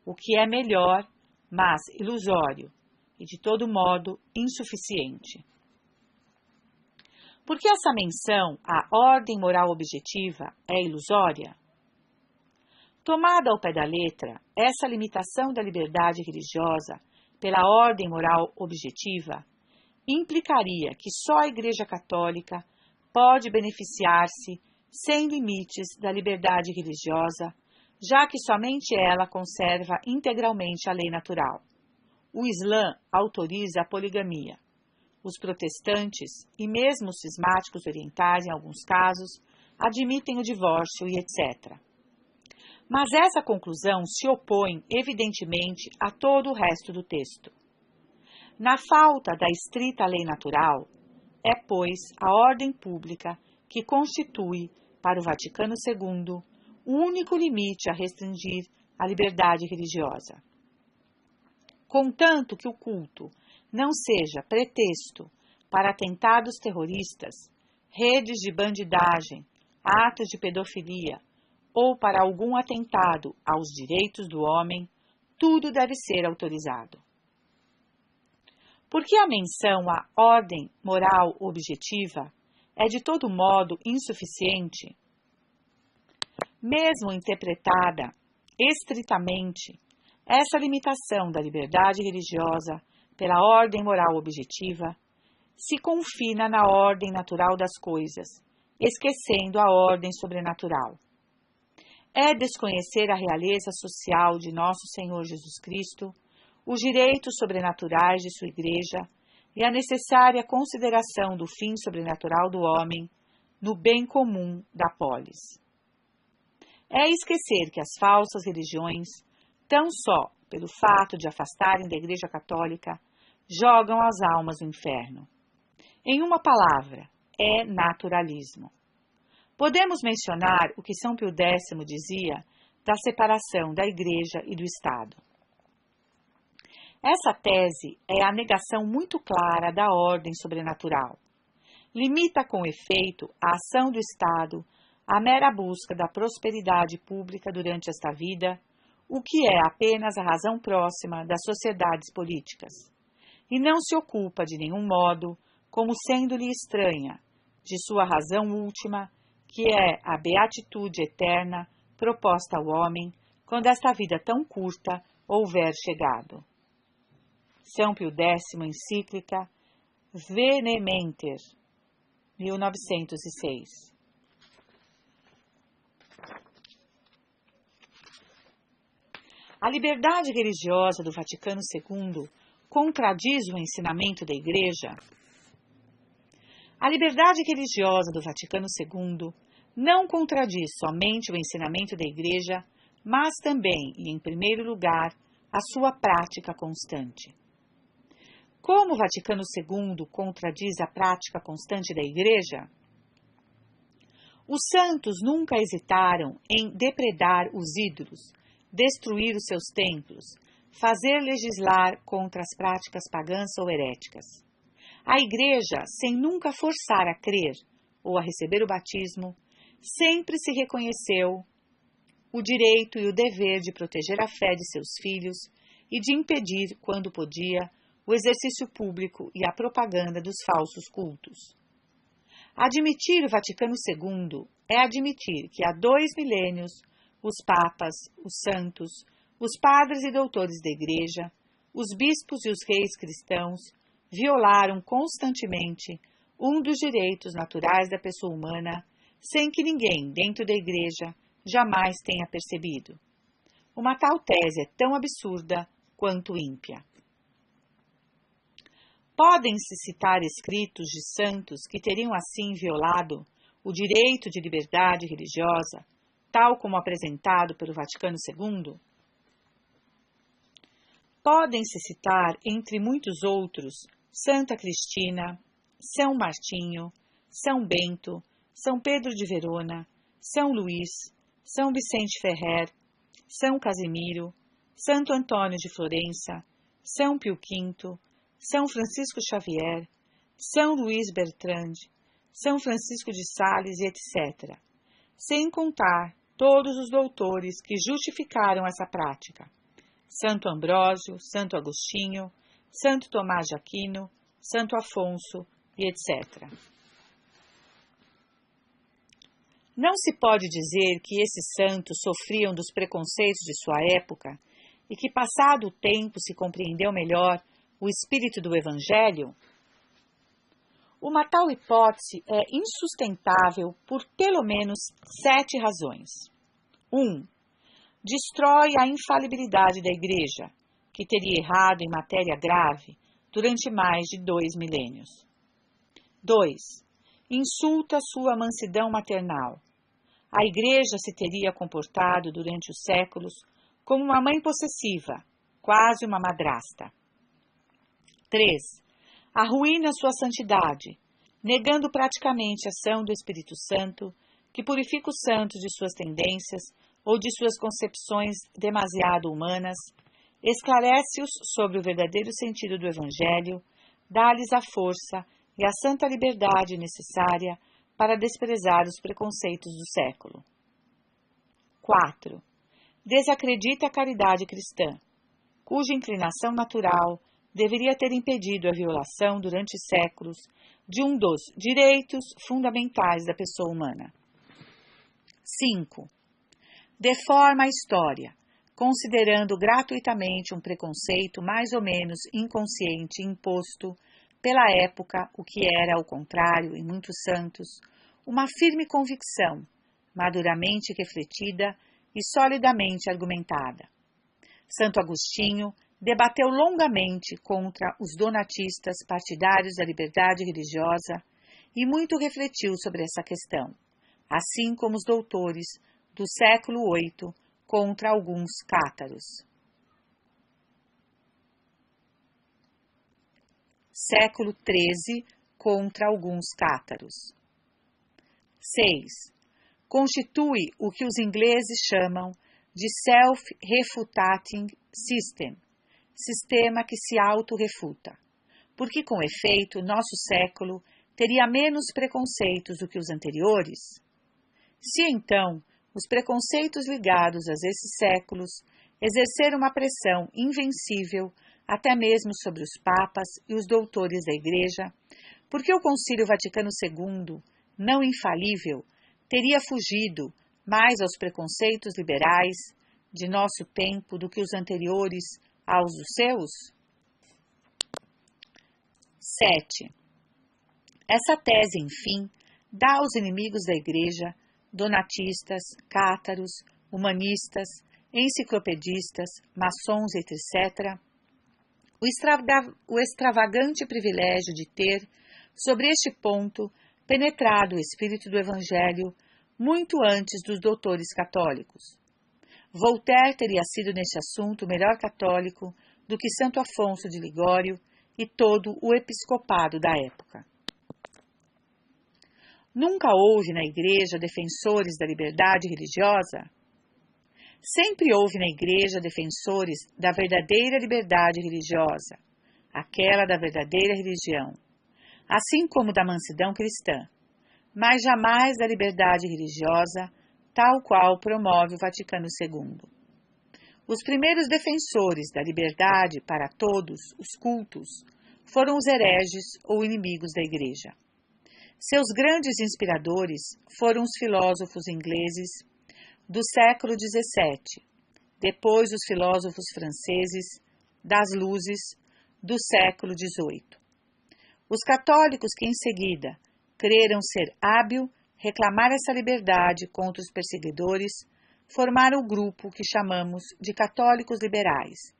o que é melhor, mas ilusório e, de todo modo, insuficiente. Por que essa menção à ordem moral objetiva é ilusória? Tomada ao pé da letra, essa limitação da liberdade religiosa pela ordem moral objetiva implicaria que só a Igreja Católica pode beneficiar-se sem limites da liberdade religiosa, já que somente ela conserva integralmente a lei natural. O Islã autoriza a poligamia. Os protestantes, e mesmo os cismáticos orientais, em alguns casos, admitem o divórcio e etc. Mas essa conclusão se opõe, evidentemente, a todo o resto do texto. Na falta da estrita lei natural, é, pois, a ordem pública que constitui, para o Vaticano II, o único limite a restringir a liberdade religiosa. Contanto que o culto não seja pretexto para atentados terroristas, redes de bandidagem, atos de pedofilia ou para algum atentado aos direitos do homem, tudo deve ser autorizado. Porque a menção à ordem moral objetiva é de todo modo insuficiente, mesmo interpretada estritamente, essa limitação da liberdade religiosa pela ordem moral objetiva se confina na ordem natural das coisas, esquecendo a ordem sobrenatural. É desconhecer a realeza social de nosso Senhor Jesus Cristo, os direitos sobrenaturais de sua Igreja e a necessária consideração do fim sobrenatural do homem no bem comum da polis. É esquecer que as falsas religiões, tão só pelo fato de afastarem da Igreja Católica, jogam as almas no inferno. Em uma palavra, é naturalismo. Podemos mencionar o que São Pio X dizia da separação da Igreja e do Estado. Essa tese é a negação muito clara da ordem sobrenatural. Limita com efeito a ação do Estado à mera busca da prosperidade pública durante esta vida, o que é apenas a razão próxima das sociedades políticas, e não se ocupa de nenhum modo como sendo-lhe estranha, de sua razão última, que é a beatitude eterna proposta ao homem, quando esta vida tão curta houver chegado. São Pio X, encíclica Venementer, 1906. A liberdade religiosa do Vaticano II contradiz o ensinamento da Igreja? A liberdade religiosa do Vaticano II não contradiz somente o ensinamento da Igreja, mas também, e em primeiro lugar, a sua prática constante. Como o Vaticano II contradiz a prática constante da Igreja? Os santos nunca hesitaram em depredar os ídolos, destruir os seus templos, fazer legislar contra as práticas pagãs ou heréticas. A Igreja, sem nunca forçar a crer ou a receber o batismo, sempre se reconheceu o direito e o dever de proteger a fé de seus filhos e de impedir, quando podia, o exercício público e a propaganda dos falsos cultos. Admitir o Vaticano II é admitir que há 2 milênios os papas, os santos, os padres e doutores da Igreja, os bispos e os reis cristãos violaram constantemente um dos direitos naturais da pessoa humana, sem que ninguém dentro da Igreja jamais tenha percebido. Uma tal tese é tão absurda quanto ímpia. Podem-se citar escritos de santos que teriam assim violado o direito de liberdade religiosa, tal como apresentado pelo Vaticano II? Podem-se citar, entre muitos outros, Santa Cristina, São Martinho, São Bento, São Pedro de Verona, São Luís, São Vicente Ferrer, São Casimiro, Santo Antônio de Florença, São Pio V, São Francisco Xavier, São Luís Bertrand, São Francisco de Sales e etc., sem contar todos os doutores que justificaram essa prática: Santo Ambrósio, Santo Agostinho, Santo Tomás de Aquino, Santo Afonso e etc. Não se pode dizer que esses santos sofriam dos preconceitos de sua época e que, passado o tempo, se compreendeu melhor o espírito do Evangelho? Uma tal hipótese é insustentável por pelo menos 7 razões. 1. Destrói a infalibilidade da Igreja, que teria errado em matéria grave durante mais de 2 milênios. 2. Insulta sua mansidão maternal. A Igreja se teria comportado durante os séculos como uma mãe possessiva, quase uma madrasta. 3. Arruína sua santidade, negando praticamente a ação do Espírito Santo, que purifica os santos de suas tendências ou de suas concepções demasiado humanas, esclarece-os sobre o verdadeiro sentido do Evangelho, dá-lhes a força e a santa liberdade necessária para desprezar os preconceitos do século. 4. Desacredita a caridade cristã, cuja inclinação natural deveria ter impedido a violação durante séculos de um dos direitos fundamentais da pessoa humana. 5. Deforma a história, considerando gratuitamente um preconceito mais ou menos inconsciente imposto pela época, o que era, ao contrário, em muitos santos, uma firme convicção, maduramente refletida e solidamente argumentada. Santo Agostinho debateu longamente contra os donatistas partidários da liberdade religiosa e muito refletiu sobre essa questão, assim como os doutores do século VIII contra alguns cátaros. Século XIII contra alguns cátaros. 6. Constitui o que os ingleses chamam de self-refutating system, sistema que se auto-refuta, porque, com efeito, nosso século teria menos preconceitos do que os anteriores? Se, então, os preconceitos ligados a esses séculos exerceram uma pressão invencível até mesmo sobre os papas e os doutores da Igreja, Porque o Concílio Vaticano II, não infalível, teria fugido mais aos preconceitos liberais de nosso tempo do que os anteriores aos dos seus? 7. Essa tese, enfim, dá aos inimigos da Igreja, donatistas, cátaros, humanistas, enciclopedistas, maçons, etc., o extravagante privilégio de ter, sobre este ponto, penetrado o espírito do Evangelho muito antes dos doutores católicos. Voltaire teria sido neste assunto melhor católico do que Santo Afonso de Ligório e todo o episcopado da época. Nunca houve na Igreja defensores da liberdade religiosa? Sempre houve na Igreja defensores da verdadeira liberdade religiosa, aquela da verdadeira religião, assim como da mansidão cristã, mas jamais da liberdade religiosa, tal qual promove o Vaticano II. Os primeiros defensores da liberdade para todos os cultos foram os hereges ou inimigos da Igreja. Seus grandes inspiradores foram os filósofos ingleses do século XVII, depois os filósofos franceses das luzes do século XVIII. Os católicos que em seguida creram ser hábil reclamar essa liberdade contra os perseguidores formaram o grupo que chamamos de católicos liberais,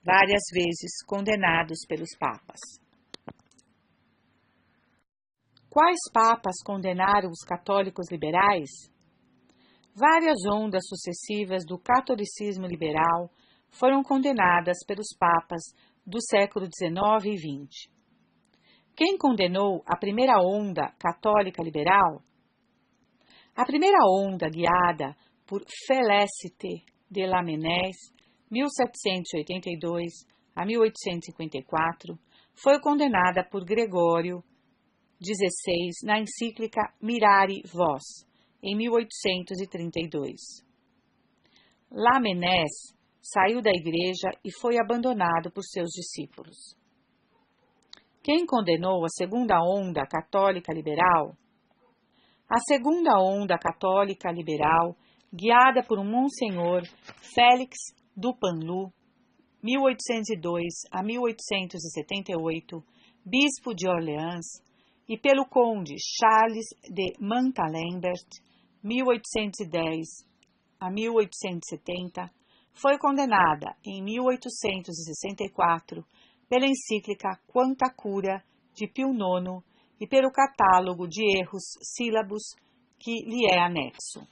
várias vezes condenados pelos papas. Quais papas condenaram os católicos liberais? Várias ondas sucessivas do catolicismo liberal foram condenadas pelos papas do século XIX e XX. Quem condenou a primeira onda católica liberal? A primeira onda, guiada por Félicité de Lamennais, 1782 a 1854, foi condenada por Gregório XVI na encíclica Mirari Vos, em 1832. Lamennais saiu da igreja e foi abandonado por seus discípulos. Quem condenou a segunda onda católica liberal? A segunda onda católica liberal, guiada por um monsenhor Félix Dupanloup, 1802 a 1878, bispo de Orleans, e pelo conde Charles de Montalembert, 1810 a 1870, foi condenada em 1864 pela encíclica Quanta Cura de Pio IX e pelo catálogo de erros sílabos que lhe é anexo.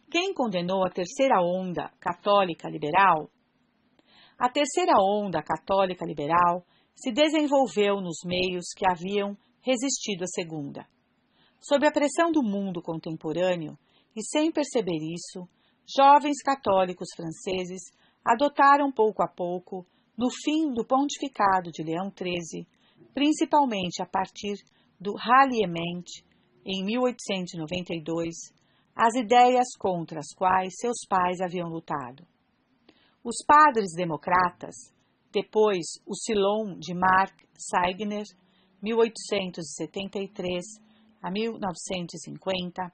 Quem condenou a terceira onda católica liberal? A terceira onda católica liberal se desenvolveu nos meios que haviam resistido à segunda. Sob a pressão do mundo contemporâneo, e sem perceber isso, jovens católicos franceses adotaram pouco a pouco, no fim do pontificado de Leão XIII, principalmente a partir do Ralliement, em 1892, as ideias contra as quais seus pais haviam lutado. Os padres democratas, depois o Silon de Marc Seigner, 1873 a 1950,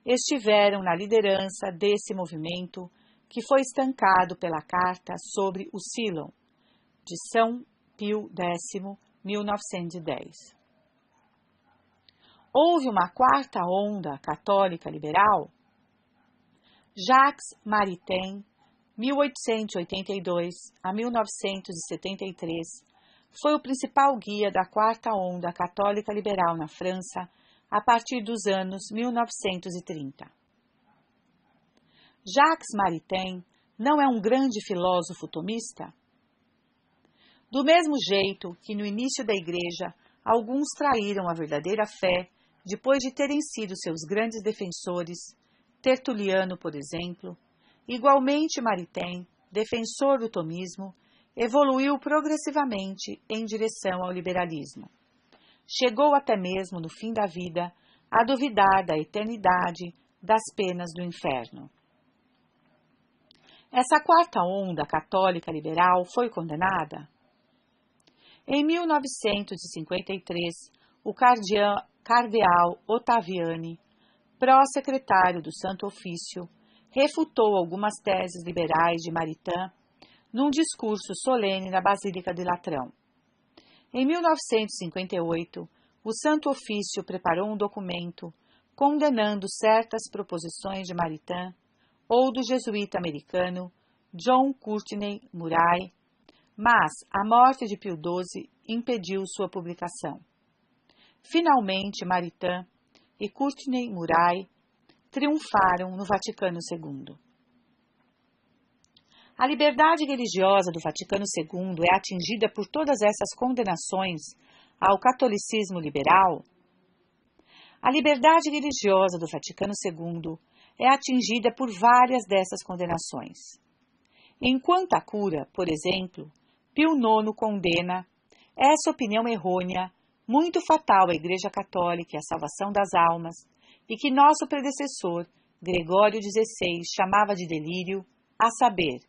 estiveram na liderança desse movimento que foi estancado pela Carta sobre o Silon, de São Pio X, 1910. Houve uma quarta onda católica liberal? Jacques Maritain, 1882 a 1973, foi o principal guia da quarta onda católica liberal na França a partir dos anos 1930. Jacques Maritain não é um grande filósofo tomista? Do mesmo jeito que no início da Igreja alguns traíram a verdadeira fé depois de terem sido seus grandes defensores, Tertuliano, por exemplo, igualmente Maritain, defensor do tomismo, evoluiu progressivamente em direção ao liberalismo. Chegou até mesmo no fim da vida a duvidar da eternidade das penas do inferno. Essa quarta onda católica liberal foi condenada? Em 1953, o cardeal Ottaviani, pró-secretário do Santo Ofício, refutou algumas teses liberais de Maritain num discurso solene na Basílica de Latrão. Em 1958, o Santo Ofício preparou um documento condenando certas proposições de Maritain ou do jesuíta americano John Courtney Murray, mas a morte de Pio XII impediu sua publicação. Finalmente, Maritain e Courtney Murray triunfaram no Vaticano II. A liberdade religiosa do Vaticano II é atingida por todas essas condenações ao catolicismo liberal? A liberdade religiosa do Vaticano II é atingida por várias dessas condenações. Enquanto a cura, por exemplo, Pio IX condena essa opinião errônea, muito fatal à Igreja Católica e à salvação das almas, e que nosso predecessor, Gregório XVI, chamava de delírio, a saber,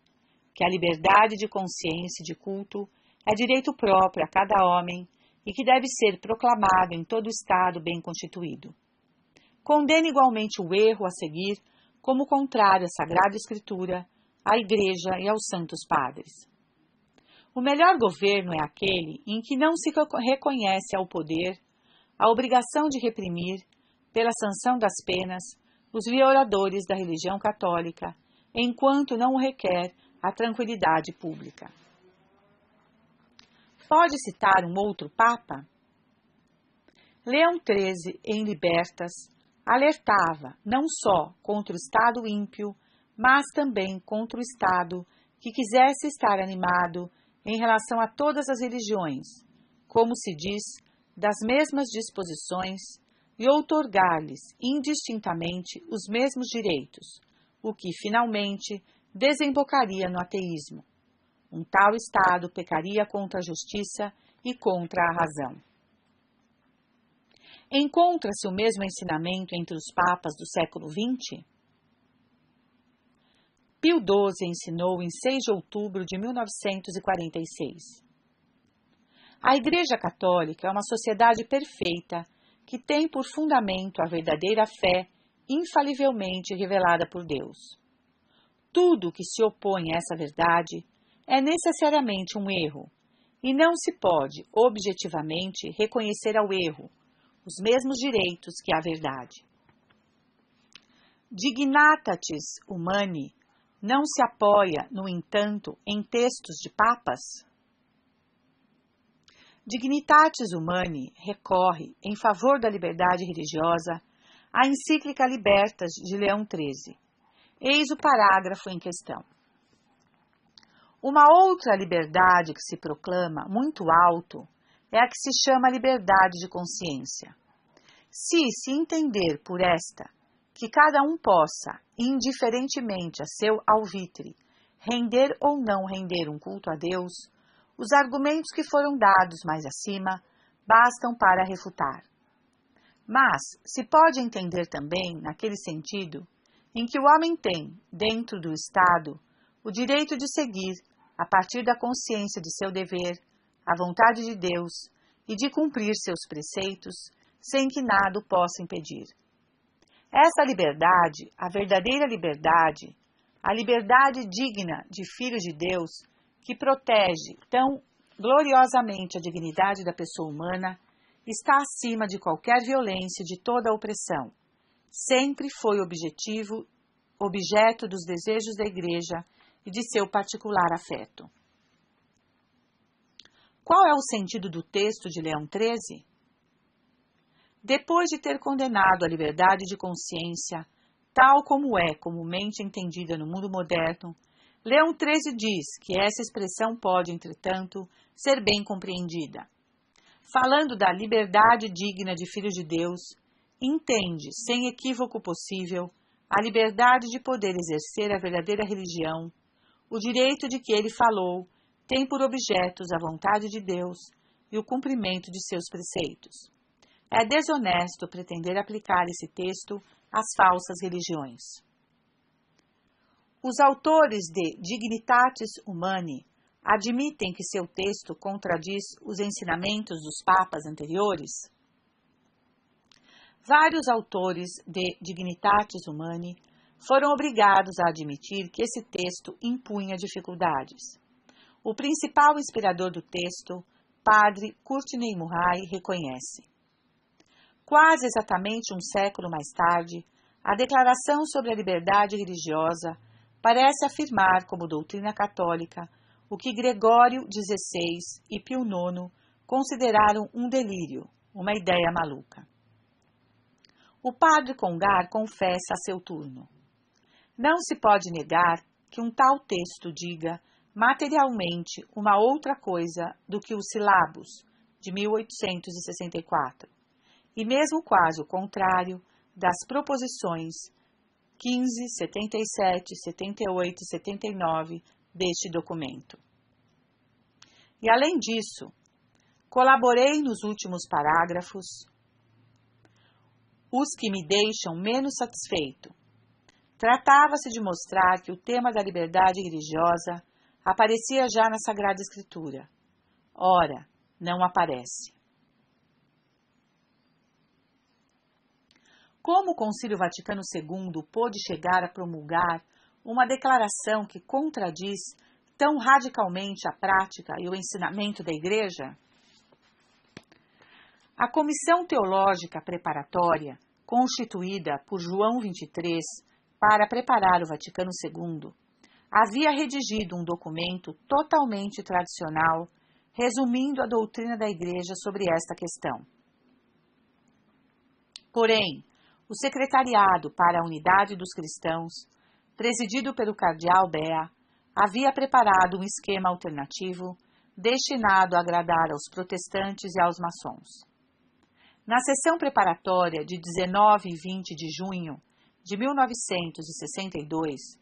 que a liberdade de consciência e de culto é direito próprio a cada homem e que deve ser proclamado em todo o Estado bem constituído. Condena igualmente o erro a seguir como contrário à Sagrada Escritura, à Igreja e aos santos padres. O melhor governo é aquele em que não se reconhece ao poder a obrigação de reprimir, pela sanção das penas, os violadores da religião católica, enquanto não o requer a tranquilidade pública. Pode citar um outro Papa? Leão XIII, em Libertas, alertava não só contra o Estado ímpio, mas também contra o Estado que quisesse estar animado em relação a todas as religiões, como se diz, das mesmas disposições, e outorgar-lhes indistintamente os mesmos direitos, o que, finalmente, desembocaria no ateísmo. Um tal Estado pecaria contra a justiça e contra a razão. Encontra-se o mesmo ensinamento entre os papas do século XX? Pio XII ensinou em 6 de outubro de 1946. A Igreja Católica é uma sociedade perfeita que tem por fundamento a verdadeira fé infalivelmente revelada por Deus. Tudo que se opõe a essa verdade é necessariamente um erro, e não se pode, objetivamente, reconhecer ao erro os mesmos direitos que à verdade. Dignitatis Humani não se apoia, no entanto, em textos de papas? Dignitatis Humani recorre, em favor da liberdade religiosa, à encíclica Libertas de Leão XIII. Eis o parágrafo em questão. Uma outra liberdade que se proclama muito alto é a que se chama liberdade de consciência. Se entender por esta que cada um possa, indiferentemente a seu alvitre, render ou não render um culto a Deus, os argumentos que foram dados mais acima bastam para refutar. Mas se pode entender também, naquele sentido, em que o homem tem, dentro do Estado, o direito de seguir, a partir da consciência de seu dever, a vontade de Deus e de cumprir seus preceitos, sem que nada o possa impedir. Essa liberdade, a verdadeira liberdade, a liberdade digna de filho de Deus, que protege tão gloriosamente a dignidade da pessoa humana, está acima de qualquer violência e de toda a opressão. Sempre foi objeto dos desejos da Igreja e de seu particular afeto. Qual é o sentido do texto de Leão XIII? Depois de ter condenado a liberdade de consciência, tal como é comumente entendida no mundo moderno, Leão XIII diz que essa expressão pode, entretanto, ser bem compreendida. Falando da liberdade digna de filho de Deus, entende, sem equívoco possível, a liberdade de poder exercer a verdadeira religião, o direito de que ele falou tem por objetos a vontade de Deus e o cumprimento de seus preceitos. É desonesto pretender aplicar esse texto às falsas religiões. Os autores de Dignitatis Humani admitem que seu texto contradiz os ensinamentos dos papas anteriores? Vários autores de Dignitatis Humanae foram obrigados a admitir que esse texto impunha dificuldades. O principal inspirador do texto, Padre Courtney Murray, reconhece. Quase exatamente um século mais tarde, a Declaração sobre a Liberdade Religiosa parece afirmar como doutrina católica o que Gregório XVI e Pio IX consideraram um delírio, uma ideia maluca. O padre Congar confessa a seu turno. Não se pode negar que um tal texto diga materialmente uma outra coisa do que os Silabos, de 1864, e mesmo quase o contrário das proposições 15, 77, 78 e 79 deste documento. E além disso, colaborei nos últimos parágrafos, os que me deixam menos satisfeito. Tratava-se de mostrar que o tema da liberdade religiosa aparecia já na Sagrada Escritura. Ora, não aparece. Como o Concílio Vaticano II pôde chegar a promulgar uma declaração que contradiz tão radicalmente a prática e o ensinamento da Igreja? A Comissão Teológica Preparatória, constituída por João XXIII para preparar o Vaticano II, havia redigido um documento totalmente tradicional, resumindo a doutrina da Igreja sobre esta questão. Porém, o Secretariado para a Unidade dos Cristãos, presidido pelo cardeal Bea, havia preparado um esquema alternativo destinado a agradar aos protestantes e aos maçons. Na sessão preparatória de 19 e 20 de junho de 1962,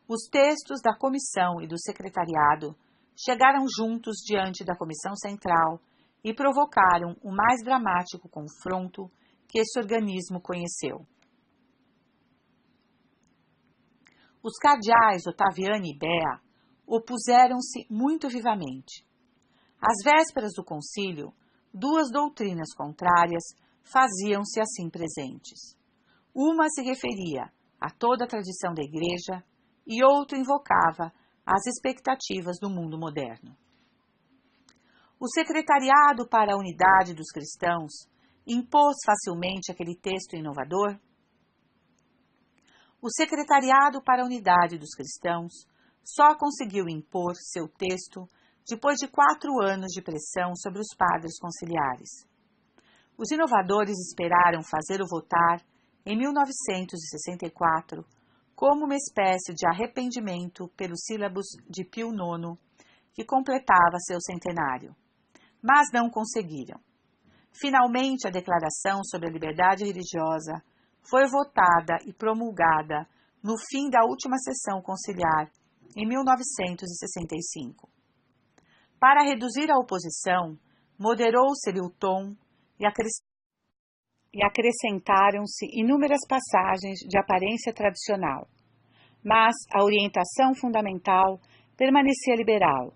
os textos da comissão e do secretariado chegaram juntos diante da Comissão Central e provocaram o mais dramático confronto que esse organismo conheceu. Os cardeais Ottaviani e Bea opuseram-se muito vivamente. Às vésperas do concílio, duas doutrinas contrárias faziam-se assim presentes. Uma se referia a toda a tradição da Igreja e outra invocava as expectativas do mundo moderno. O Secretariado para a Unidade dos Cristãos impôs facilmente aquele texto inovador? O Secretariado para a Unidade dos Cristãos só conseguiu impor seu texto depois de 4 anos de pressão sobre os padres conciliares. Os inovadores esperaram fazê-lo votar em 1964 como uma espécie de arrependimento pelos sílabos de Pio IX, que completava seu centenário. Mas não conseguiram. Finalmente, a Declaração sobre a Liberdade Religiosa foi votada e promulgada no fim da última sessão conciliar, em 1965. Para reduzir a oposição, moderou-se-lhe o tom e acrescentaram-se inúmeras passagens de aparência tradicional. Mas a orientação fundamental permanecia liberal,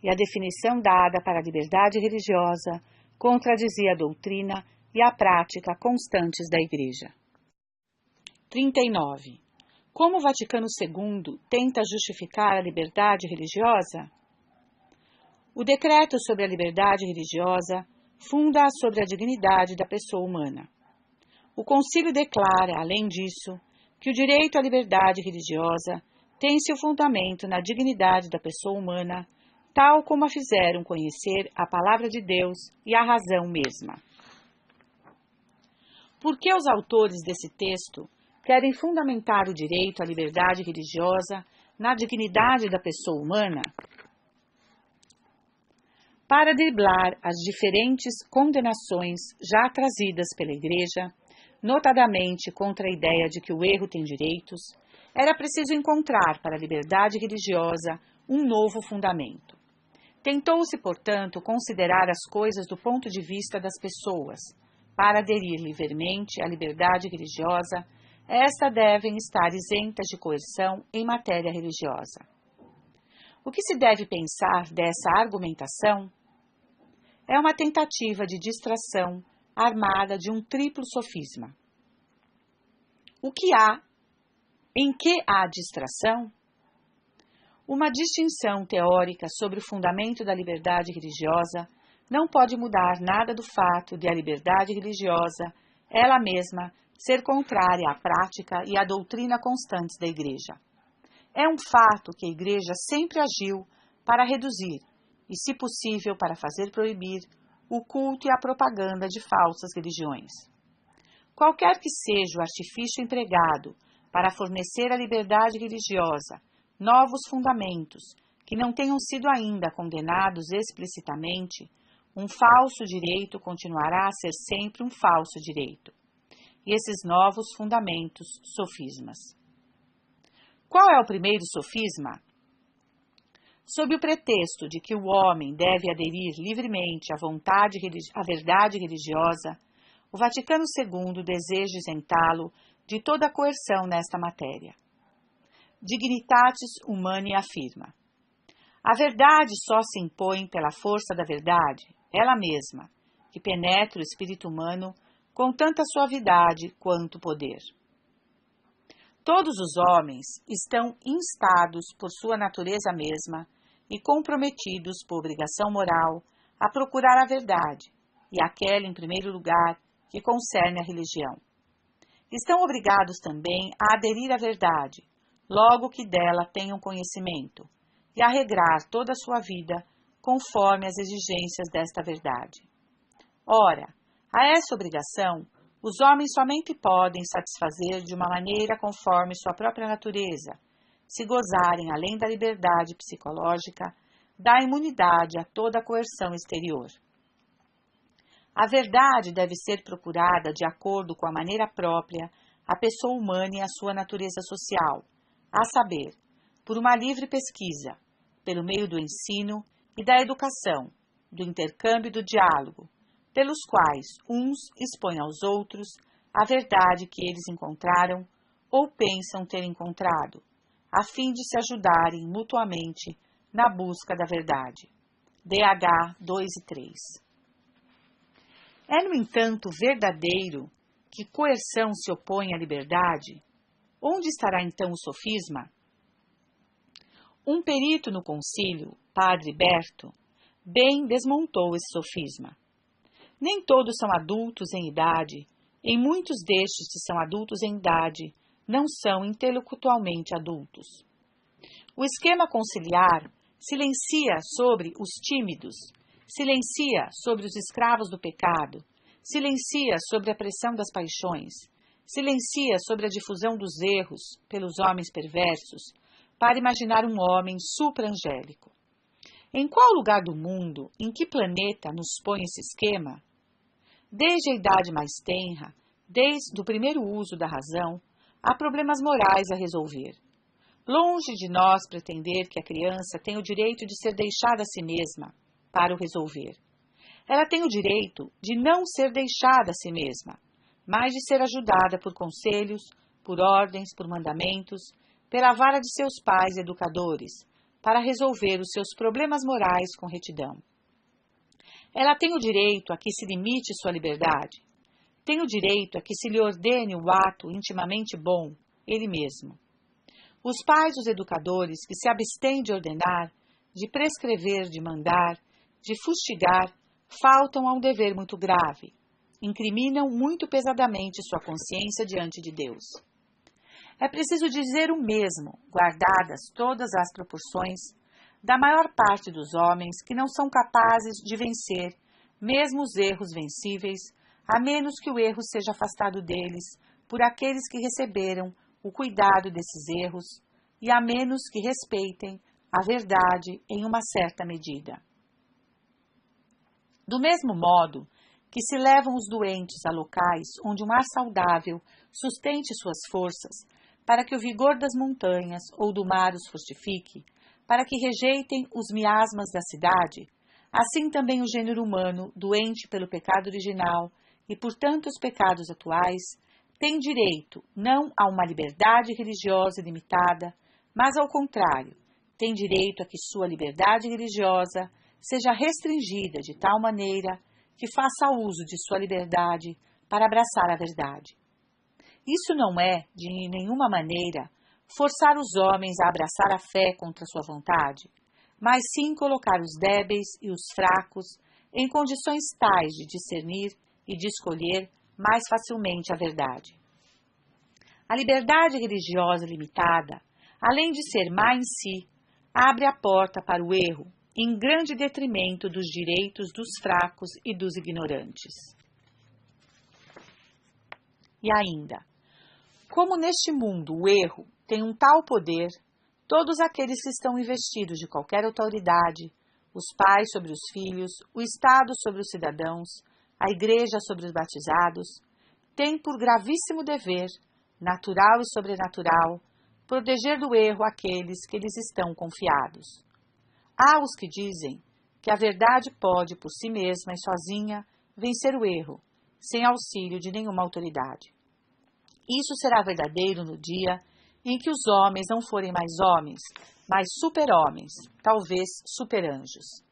e a definição dada para a liberdade religiosa contradizia a doutrina e a prática constantes da Igreja. 39. Como o Vaticano II tenta justificar a liberdade religiosa? O decreto sobre a liberdade religiosa funda-a sobre a dignidade da pessoa humana. O concílio declara, além disso, que o direito à liberdade religiosa tem seu fundamento na dignidade da pessoa humana, tal como a fizeram conhecer a palavra de Deus e a razão mesma. Por que os autores desse texto querem fundamentar o direito à liberdade religiosa na dignidade da pessoa humana? Para driblar as diferentes condenações já trazidas pela Igreja, notadamente contra a ideia de que o erro tem direitos, era preciso encontrar para a liberdade religiosa um novo fundamento. Tentou-se, portanto, considerar as coisas do ponto de vista das pessoas. Para aderir livremente à liberdade religiosa, estas devem estar isentas de coerção em matéria religiosa. O que se deve pensar dessa argumentação é uma tentativa de distração armada de um triplo sofisma. Em que há distração? Uma distinção teórica sobre o fundamento da liberdade religiosa não pode mudar nada do fato de a liberdade religiosa, ela mesma, ser contrária à prática e à doutrina constantes da Igreja. É um fato que a Igreja sempre agiu para reduzir, e se possível para fazer proibir, o culto e a propaganda de falsas religiões. Qualquer que seja o artifício empregado para fornecer à liberdade religiosa novos fundamentos que não tenham sido ainda condenados explicitamente, um falso direito continuará a ser sempre um falso direito. E esses novos fundamentos, sofismas. Qual é o primeiro sofisma? Sob o pretexto de que o homem deve aderir livremente à verdade religiosa, o Vaticano II deseja isentá-lo de toda coerção nesta matéria. Dignitatis Humanae afirma: a verdade só se impõe pela força da verdade, ela mesma, que penetra o espírito humano com tanta suavidade quanto poder. Todos os homens estão instados por sua natureza mesma e comprometidos por obrigação moral a procurar a verdade, e aquela, em primeiro lugar, que concerne a religião. Estão obrigados também a aderir à verdade, logo que dela tenham conhecimento, e a regrar toda a sua vida conforme as exigências desta verdade. Ora, a essa obrigação, os homens somente podem satisfazer de uma maneira conforme sua própria natureza, se gozarem, além da liberdade psicológica, da imunidade a toda coerção exterior. A verdade deve ser procurada de acordo com a maneira própria, a pessoa humana e a sua natureza social, a saber, por uma livre pesquisa, pelo meio do ensino e da educação, do intercâmbio e do diálogo, pelos quais uns expõem aos outros a verdade que eles encontraram ou pensam ter encontrado, a fim de se ajudarem mutuamente na busca da verdade. DH 2 e 3. É, no entanto, verdadeiro que coerção se opõe à liberdade? Onde estará então o sofisma? Um perito no concílio, Padre Berto, bem desmontou esse sofisma. Nem todos são adultos em idade, e muitos destes que são adultos em idade não são intelectualmente adultos. O esquema conciliar silencia sobre os tímidos, silencia sobre os escravos do pecado, silencia sobre a pressão das paixões, silencia sobre a difusão dos erros pelos homens perversos, para imaginar um homem supra-angélico. Em qual lugar do mundo, em que planeta nos põe esse esquema? Desde a idade mais tenra, desde o primeiro uso da razão, há problemas morais a resolver. Longe de nós pretender que a criança tem o direito de ser deixada a si mesma para o resolver. Ela tem o direito de não ser deixada a si mesma, mas de ser ajudada por conselhos, por ordens, por mandamentos, pela vara de seus pais educadores, para resolver os seus problemas morais com retidão. Ela tem o direito a que se limite sua liberdade. Tem o direito a que se lhe ordene o ato intimamente bom, ele mesmo. Os pais, os educadores, que se abstêm de ordenar, de prescrever, de mandar, de fustigar, faltam a um dever muito grave. Incriminam muito pesadamente sua consciência diante de Deus. É preciso dizer o mesmo, guardadas todas as proporções, da maior parte dos homens que não são capazes de vencer, mesmo os erros vencíveis, a menos que o erro seja afastado deles por aqueles que receberam o cuidado desses erros, e a menos que respeitem a verdade em uma certa medida. Do mesmo modo que se levam os doentes a locais onde um ar saudável sustente suas forças, para que o vigor das montanhas ou do mar os fortifique, para que rejeitem os miasmas da cidade, assim também o gênero humano, doente pelo pecado original e por tantos pecados atuais, tem direito não a uma liberdade religiosa ilimitada, mas ao contrário, tem direito a que sua liberdade religiosa seja restringida de tal maneira que faça uso de sua liberdade para abraçar a verdade. Isso não é, de nenhuma maneira, forçar os homens a abraçar a fé contra sua vontade, mas sim colocar os débeis e os fracos em condições tais de discernir e de escolher mais facilmente a verdade. A liberdade religiosa limitada, além de ser má em si, abre a porta para o erro, em grande detrimento dos direitos dos fracos e dos ignorantes. E ainda, como neste mundo o erro tem um tal poder, todos aqueles que estão investidos de qualquer autoridade, os pais sobre os filhos, o Estado sobre os cidadãos, a Igreja sobre os batizados, têm por gravíssimo dever, natural e sobrenatural, proteger do erro aqueles que lhes estão confiados. Há os que dizem que a verdade pode, por si mesma e sozinha, vencer o erro, sem auxílio de nenhuma autoridade. Isso será verdadeiro no dia em que os homens não forem mais homens, mas super-homens, talvez super-anjos.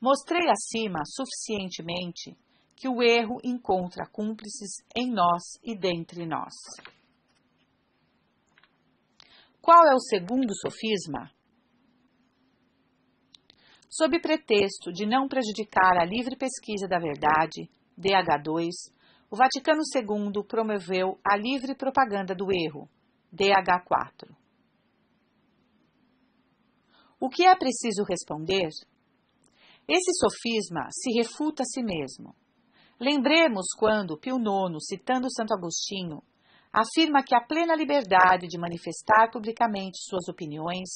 Mostrei acima suficientemente que o erro encontra cúmplices em nós e dentre nós. Qual é o segundo sofisma? Sob pretexto de não prejudicar a livre pesquisa da verdade, DH2, o Vaticano II promoveu a livre propaganda do erro, DH4. O que é preciso responder? Esse sofisma se refuta a si mesmo. Lembremos quando Pio IX, citando Santo Agostinho, afirma que a plena liberdade de manifestar publicamente suas opiniões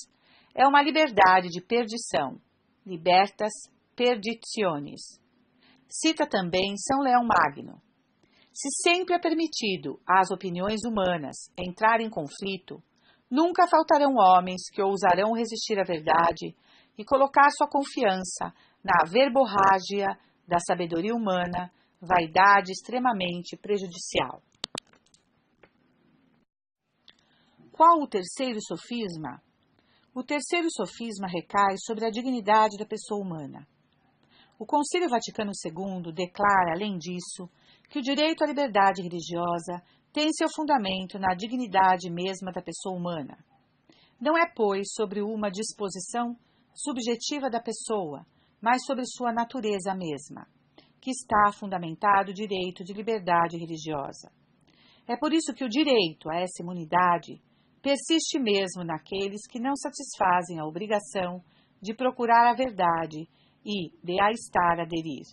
é uma liberdade de perdição, libertas perditionis. Cita também São Leão Magno. Se sempre é permitido às opiniões humanas entrar em conflito, nunca faltarão homens que ousarão resistir à verdade e colocar sua confiança na verborrágia da sabedoria humana, vaidade extremamente prejudicial. Qual o terceiro sofisma? O terceiro sofisma recai sobre a dignidade da pessoa humana. O Concílio Vaticano II declara, além disso, que o direito à liberdade religiosa tem seu fundamento na dignidade mesma da pessoa humana. Não é, pois, sobre uma disposição subjetiva da pessoa, mas sobre sua natureza mesma, que está fundamentado o direito de liberdade religiosa. É por isso que o direito a essa imunidade persiste mesmo naqueles que não satisfazem a obrigação de procurar a verdade e de a estar a aderir.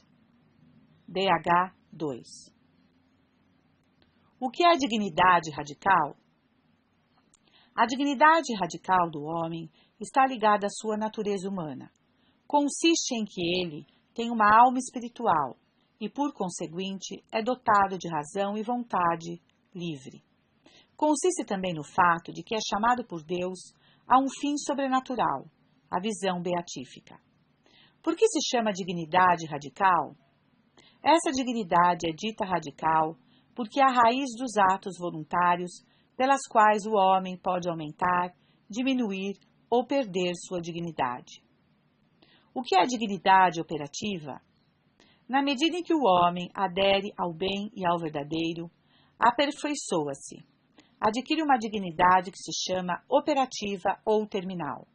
DH 2. O que é a dignidade radical? A dignidade radical do homem está ligada à sua natureza humana. Consiste em que ele tem uma alma espiritual e, por conseguinte, é dotado de razão e vontade livre. Consiste também no fato de que é chamado por Deus a um fim sobrenatural, a visão beatífica. Por que se chama dignidade radical? Essa dignidade é dita radical porque é a raiz dos atos voluntários pelas quais o homem pode aumentar, diminuir ou perder sua dignidade. O que é a dignidade operativa? Na medida em que o homem adere ao bem e ao verdadeiro, aperfeiçoa-se. Adquire uma dignidade que se chama operativa ou terminal.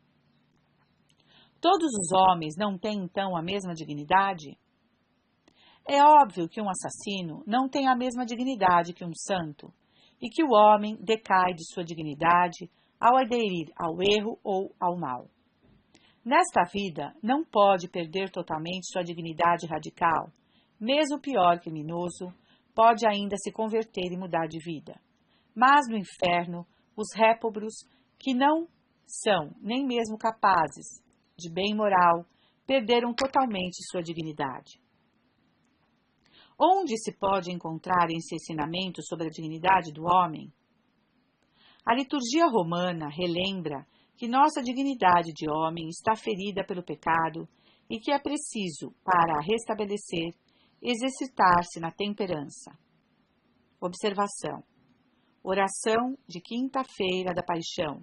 Todos os homens não têm, então, a mesma dignidade? É óbvio que um assassino não tem a mesma dignidade que um santo, e que o homem decai de sua dignidade ao aderir ao erro ou ao mal. Nesta vida, não pode perder totalmente sua dignidade radical. Mesmo o pior criminoso pode ainda se converter e mudar de vida. Mas no inferno, os réprobos, que não são nem mesmo capazes de bem moral, perderam totalmente sua dignidade. Onde se pode encontrar esse ensinamento sobre a dignidade do homem? A liturgia romana relembra que nossa dignidade de homem está ferida pelo pecado e que é preciso, para a restabelecer, exercitar-se na temperança. Observação. Oração de quinta-feira da Paixão.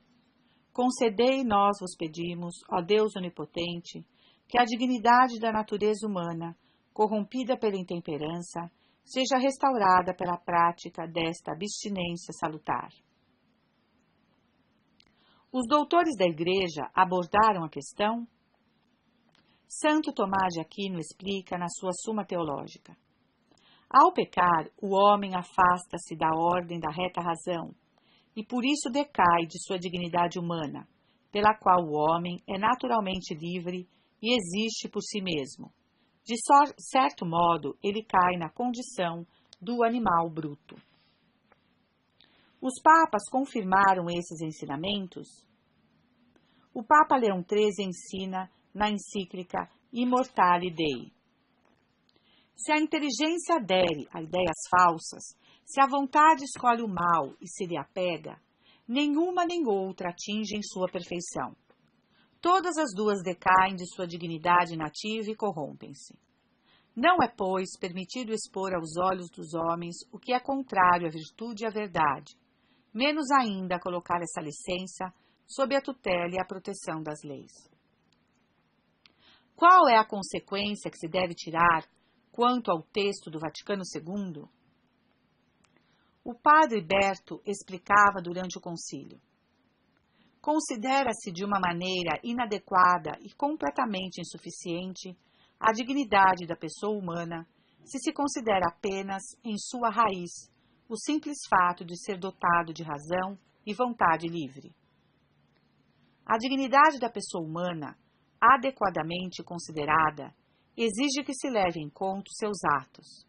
Concedei, nós vos pedimos, ó Deus onipotente, que a dignidade da natureza humana, corrompida pela intemperança, seja restaurada pela prática desta abstinência salutar. Os doutores da Igreja abordaram a questão? Santo Tomás de Aquino explica na sua Suma Teológica. Ao pecar, o homem afasta-se da ordem da reta razão, e por isso decai de sua dignidade humana, pela qual o homem é naturalmente livre e existe por si mesmo. De certo modo, ele cai na condição do animal bruto. Os papas confirmaram esses ensinamentos? O Papa Leão XIII ensina na encíclica Immortale Dei. Se a inteligência adere a ideias falsas, se a vontade escolhe o mal e se lhe apega, nenhuma nem outra atingem sua perfeição. Todas as duas decaem de sua dignidade nativa e corrompem-se. Não é, pois, permitido expor aos olhos dos homens o que é contrário à virtude e à verdade, menos ainda colocar essa licença sob a tutela e a proteção das leis. Qual é a consequência que se deve tirar quanto ao texto do Vaticano II? O padre Berto explicava durante o concílio. Considera-se de uma maneira inadequada e completamente insuficiente a dignidade da pessoa humana se se considera apenas, em sua raiz, o simples fato de ser dotado de razão e vontade livre. A dignidade da pessoa humana, adequadamente considerada, exige que se leve em conta os seus atos.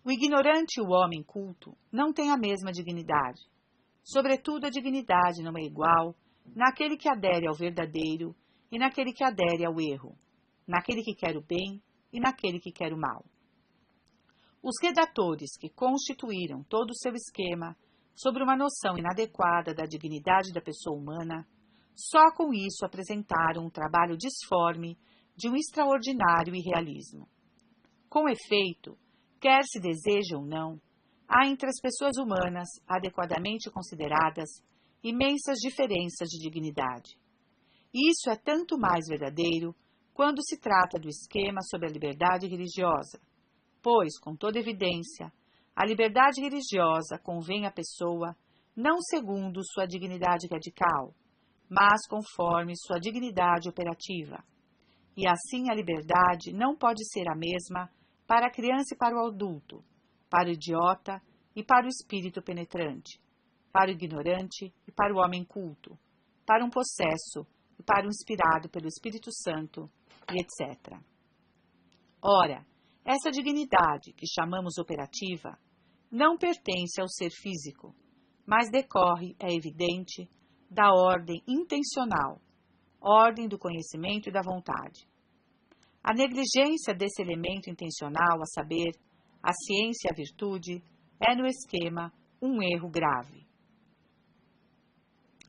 O ignorante e o homem culto não têm a mesma dignidade. Sobretudo, a dignidade não é igual naquele que adere ao verdadeiro e naquele que adere ao erro, naquele que quer o bem e naquele que quer o mal. Os redatores que constituíram todo o seu esquema sobre uma noção inadequada da dignidade da pessoa humana, só com isso apresentaram um trabalho disforme de um extraordinário irrealismo. Com efeito, quer se deseje ou não, há entre as pessoas humanas, adequadamente consideradas, imensas diferenças de dignidade. E isso é tanto mais verdadeiro quando se trata do esquema sobre a liberdade religiosa, pois, com toda evidência, a liberdade religiosa convém à pessoa não segundo sua dignidade radical, mas conforme sua dignidade operativa. E assim a liberdade não pode ser a mesma para a criança e para o adulto, para o idiota e para o espírito penetrante, para o ignorante e para o homem culto, para um possesso e para o inspirado pelo Espírito Santo, e etc. Ora, essa dignidade, que chamamos operativa, não pertence ao ser físico, mas decorre, é evidente, da ordem intencional, ordem do conhecimento e da vontade. A negligência desse elemento intencional, a saber, a ciência e a virtude, é no esquema um erro grave.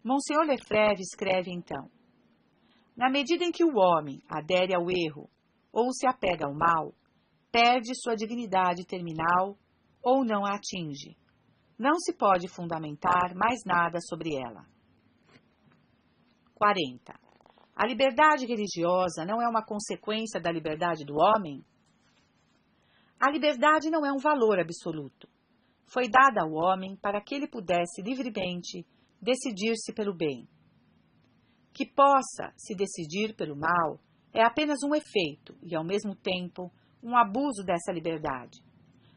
Monsenhor Lefebvre escreve então: na medida em que o homem adere ao erro ou se apega ao mal, perde sua dignidade terminal ou não a atinge. Não se pode fundamentar mais nada sobre ela. 40. A liberdade religiosa não é uma consequência da liberdade do homem? A liberdade não é um valor absoluto. Foi dada ao homem para que ele pudesse livremente decidir-se pelo bem. Que possa se decidir pelo mal é apenas um efeito e, ao mesmo tempo, um abuso dessa liberdade.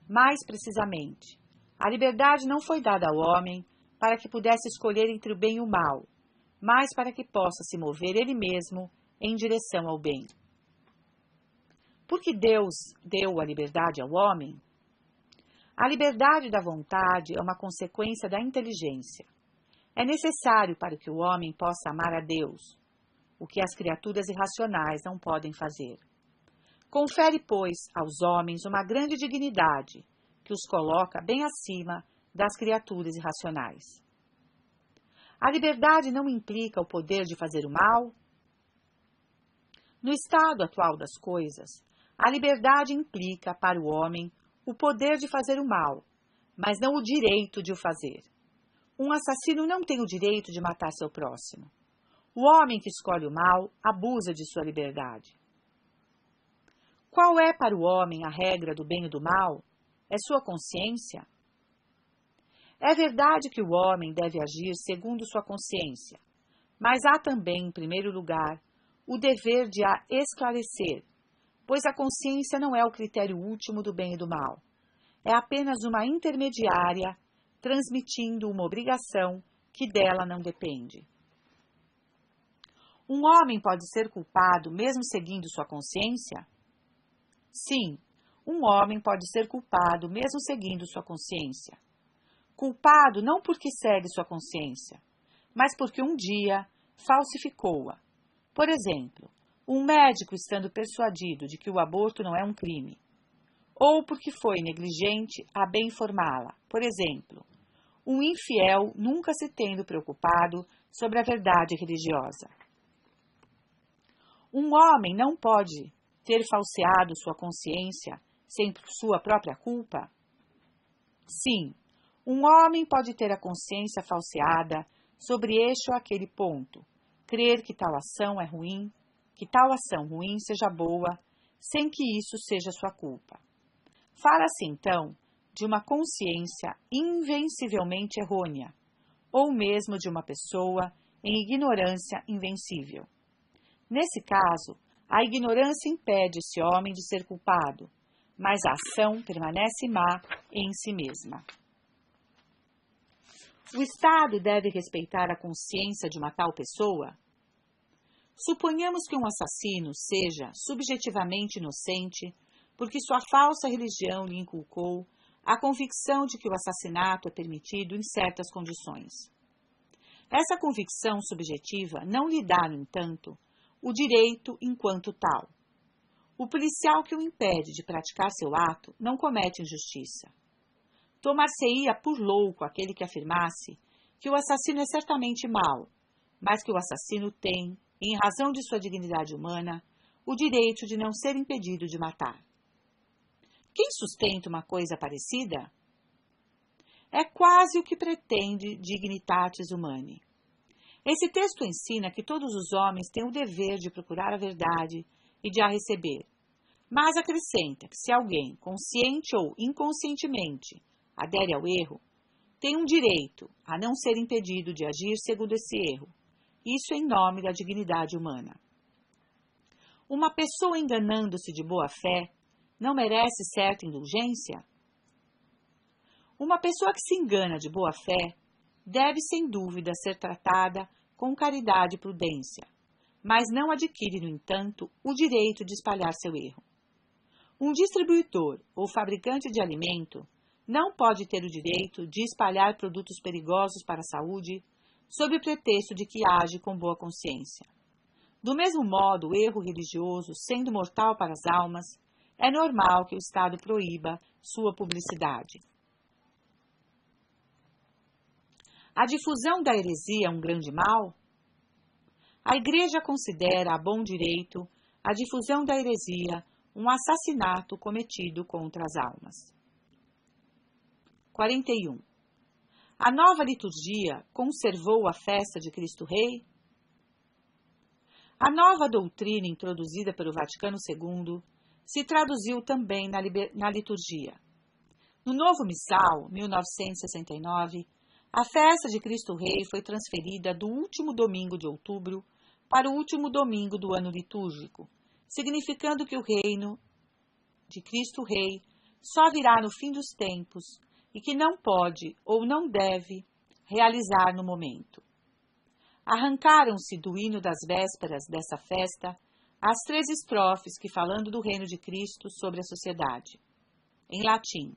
Mais precisamente, a liberdade não foi dada ao homem para que pudesse escolher entre o bem e o mal, mas para que possa se mover ele mesmo em direção ao bem. Porque Deus deu a liberdade ao homem? A liberdade da vontade é uma consequência da inteligência. É necessário para que o homem possa amar a Deus, o que as criaturas irracionais não podem fazer. Confere, pois, aos homens uma grande dignidade, que os coloca bem acima das criaturas irracionais. A liberdade não implica o poder de fazer o mal? No estado atual das coisas, a liberdade implica para o homem o poder de fazer o mal, mas não o direito de o fazer. Um assassino não tem o direito de matar seu próximo. O homem que escolhe o mal abusa de sua liberdade. Qual é para o homem a regra do bem e do mal? É sua consciência? É verdade que o homem deve agir segundo sua consciência, mas há também, em primeiro lugar, o dever de a esclarecer, pois a consciência não é o critério último do bem e do mal. É apenas uma intermediária, transmitindo uma obrigação que dela não depende. Um homem pode ser culpado mesmo seguindo sua consciência? Sim, um homem pode ser culpado mesmo seguindo sua consciência. Culpado não porque segue sua consciência, mas porque um dia falsificou-a. Por exemplo, um médico estando persuadido de que o aborto não é um crime, ou porque foi negligente a bem informá-la. Por exemplo, um infiel nunca se tendo preocupado sobre a verdade religiosa. Um homem não pode ter falseado sua consciência sem sua própria culpa? Sim, um homem pode ter a consciência falseada sobre este ou aquele ponto, crer que tal ação é ruim, que tal ação ruim seja boa, sem que isso seja sua culpa. Fala-se, então, de uma consciência invencivelmente errônea, ou mesmo de uma pessoa em ignorância invencível. Nesse caso, a ignorância impede esse homem de ser culpado, mas a ação permanece má em si mesma. O Estado deve respeitar a consciência de uma tal pessoa? Suponhamos que um assassino seja subjetivamente inocente porque sua falsa religião lhe inculcou a convicção de que o assassinato é permitido em certas condições. Essa convicção subjetiva não lhe dá, no entanto, o direito enquanto tal. O policial que o impede de praticar seu ato não comete injustiça. Tomar-se-ia por louco aquele que afirmasse que o assassino é certamente mau, mas que o assassino tem, em razão de sua dignidade humana, o direito de não ser impedido de matar. Quem sustenta uma coisa parecida? É quase o que pretende Dignitatis Humanae. Esse texto ensina que todos os homens têm o dever de procurar a verdade e de a receber, mas acrescenta que se alguém, consciente ou inconscientemente, adere ao erro, tem um direito a não ser impedido de agir segundo esse erro, isso em nome da dignidade humana. Uma pessoa enganando-se de boa fé não merece certa indulgência? Uma pessoa que se engana de boa fé deve, sem dúvida, ser tratada com caridade e prudência, mas não adquire, no entanto, o direito de espalhar seu erro. Um distribuidor ou fabricante de alimento não pode ter o direito de espalhar produtos perigosos para a saúde sob o pretexto de que age com boa consciência. Do mesmo modo, o erro religioso, sendo mortal para as almas, é normal que o Estado proíba sua publicidade. A difusão da heresia é um grande mal? A Igreja considera a bom direito a difusão da heresia um assassinato cometido contra as almas. 41. A nova liturgia conservou a festa de Cristo Rei? A nova doutrina introduzida pelo Vaticano II se traduziu também na liturgia. No novo missal, 1969, a festa de Cristo Rei foi transferida do último domingo de outubro para o último domingo do ano litúrgico, significando que o reino de Cristo Rei só virá no fim dos tempos e que não pode ou não deve realizar no momento. Arrancaram-se do hino das vésperas dessa festa as 3 estrofes que falando do reino de Cristo sobre a sociedade. Em latim.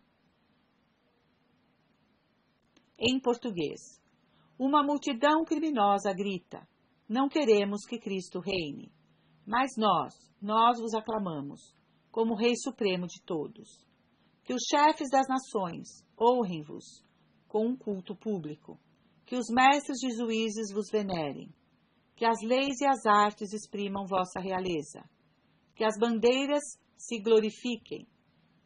Em português. Uma multidão criminosa grita: não queremos que Cristo reine, mas nós vos aclamamos, como Rei Supremo de todos. Que os chefes das nações honrem-vos com um culto público, que os mestres de juízes vos venerem, que as leis e as artes exprimam vossa realeza, que as bandeiras se glorifiquem,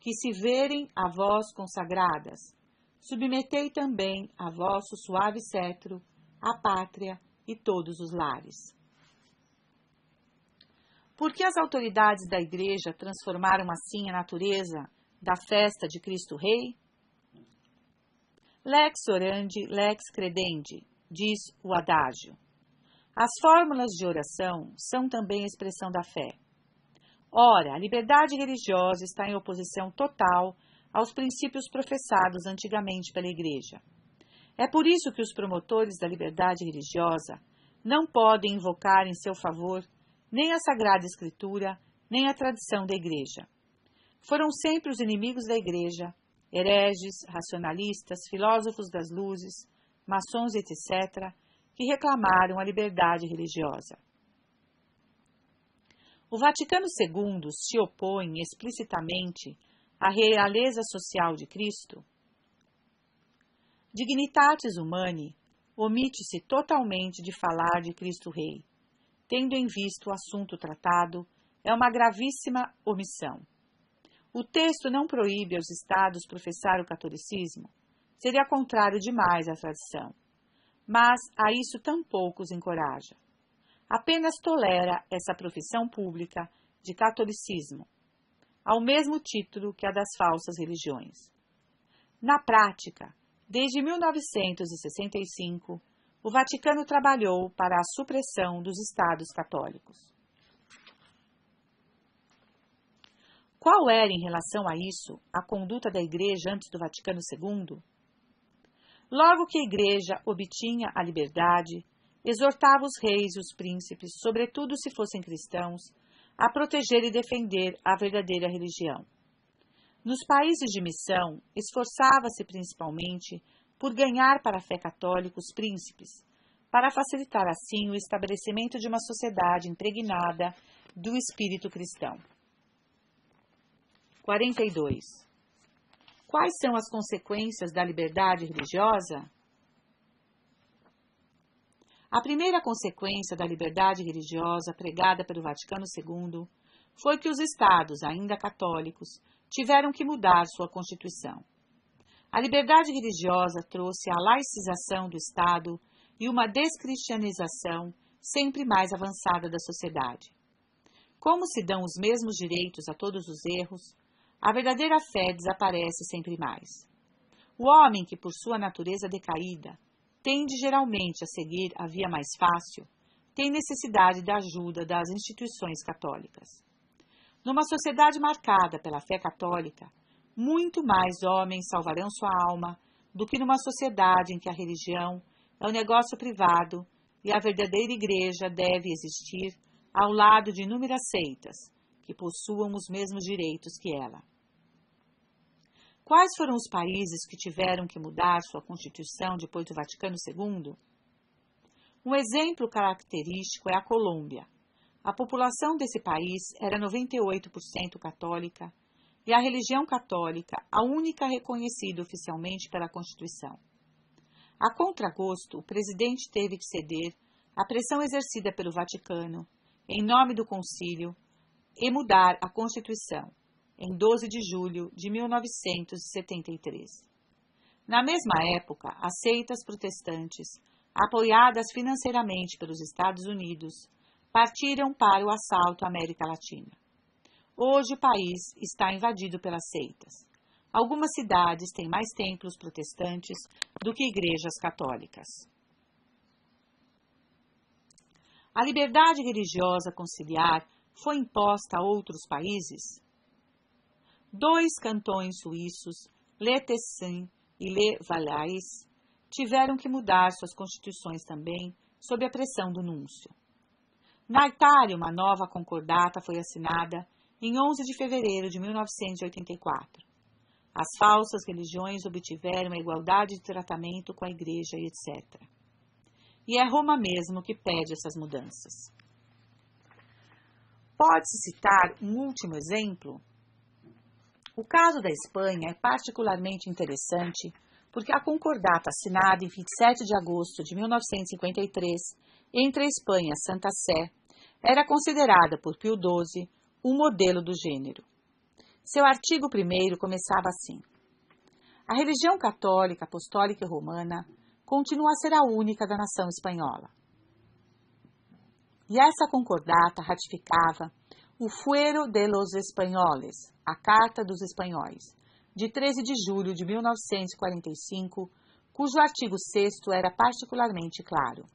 que se verem a vós consagradas, submetei também a vosso suave cetro a pátria e todos os lares. Por que as autoridades da Igreja transformaram assim a natureza da festa de Cristo Rei? Lex orandi, lex credendi, diz o adágio. As fórmulas de oração são também expressão da fé. Ora, a liberdade religiosa está em oposição total aos princípios professados antigamente pela Igreja. É por isso que os promotores da liberdade religiosa não podem invocar em seu favor nem a Sagrada Escritura, nem a tradição da Igreja. Foram sempre os inimigos da Igreja, hereges, racionalistas, filósofos das luzes, maçons, etc., que reclamaram a liberdade religiosa. O Vaticano II se opõe explicitamente à realeza social de Cristo. Dignitatis Humani omite-se totalmente de falar de Cristo Rei. Tendo em vista o assunto tratado, é uma gravíssima omissão. O texto não proíbe aos Estados professar o catolicismo, seria contrário demais à tradição, mas a isso tampouco os encoraja. Apenas tolera essa profissão pública de catolicismo, ao mesmo título que a das falsas religiões. Na prática, desde 1965, o Vaticano trabalhou para a supressão dos Estados católicos. Qual era, em relação a isso, a conduta da Igreja antes do Vaticano II? Logo que a Igreja obtinha a liberdade, exortava os reis e os príncipes, sobretudo se fossem cristãos, a proteger e defender a verdadeira religião. Nos países de missão, esforçava-se principalmente por ganhar para a fé católica os príncipes, para facilitar assim o estabelecimento de uma sociedade impregnada do espírito cristão. 42. Quais são as consequências da liberdade religiosa? A primeira consequência da liberdade religiosa pregada pelo Vaticano II foi que os Estados, ainda católicos, tiveram que mudar sua Constituição. A liberdade religiosa trouxe a laicização do Estado e uma descristianização sempre mais avançada da sociedade. Como se dão os mesmos direitos a todos os erros, a verdadeira fé desaparece sempre mais. O homem que, por sua natureza decaída, tende geralmente a seguir a via mais fácil, tem necessidade da ajuda das instituições católicas. Numa sociedade marcada pela fé católica, muito mais homens salvarão sua alma do que numa sociedade em que a religião é um negócio privado e a verdadeira igreja deve existir ao lado de inúmeras seitas que possuam os mesmos direitos que ela. Quais foram os países que tiveram que mudar sua Constituição depois do Vaticano II? Um exemplo característico é a Colômbia. A população desse país era 98% católica e a religião católica a única reconhecida oficialmente pela Constituição. A contragosto, o presidente teve que ceder à pressão exercida pelo Vaticano, em nome do concílio, e mudar a Constituição, em 12 de julho de 1973. Na mesma época, as seitas protestantes, apoiadas financeiramente pelos Estados Unidos, partiram para o assalto à América Latina. Hoje o país está invadido pelas seitas. Algumas cidades têm mais templos protestantes do que igrejas católicas. A liberdade religiosa conciliar foi imposta a outros países? 2 cantões suíços, Le Tessin e Le Valais, tiveram que mudar suas constituições também sob a pressão do núncio. Na Itália, uma nova concordata foi assinada em 11 de fevereiro de 1984. As falsas religiões obtiveram a igualdade de tratamento com a Igreja, etc. E é Roma mesmo que pede essas mudanças. Pode-se citar um último exemplo? O caso da Espanha é particularmente interessante porque a concordata assinada em 27 de agosto de 1953 entre a Espanha e a Santa Sé era considerada por Pio XII um modelo do gênero. Seu artigo 1º começava assim: a religião católica, apostólica e romana continua a ser a única da nação espanhola. E essa concordata ratificava o Fuero de los Españoles, a Carta dos Espanhóis, de 13 de julho de 1945, cujo artigo 6º era particularmente claro.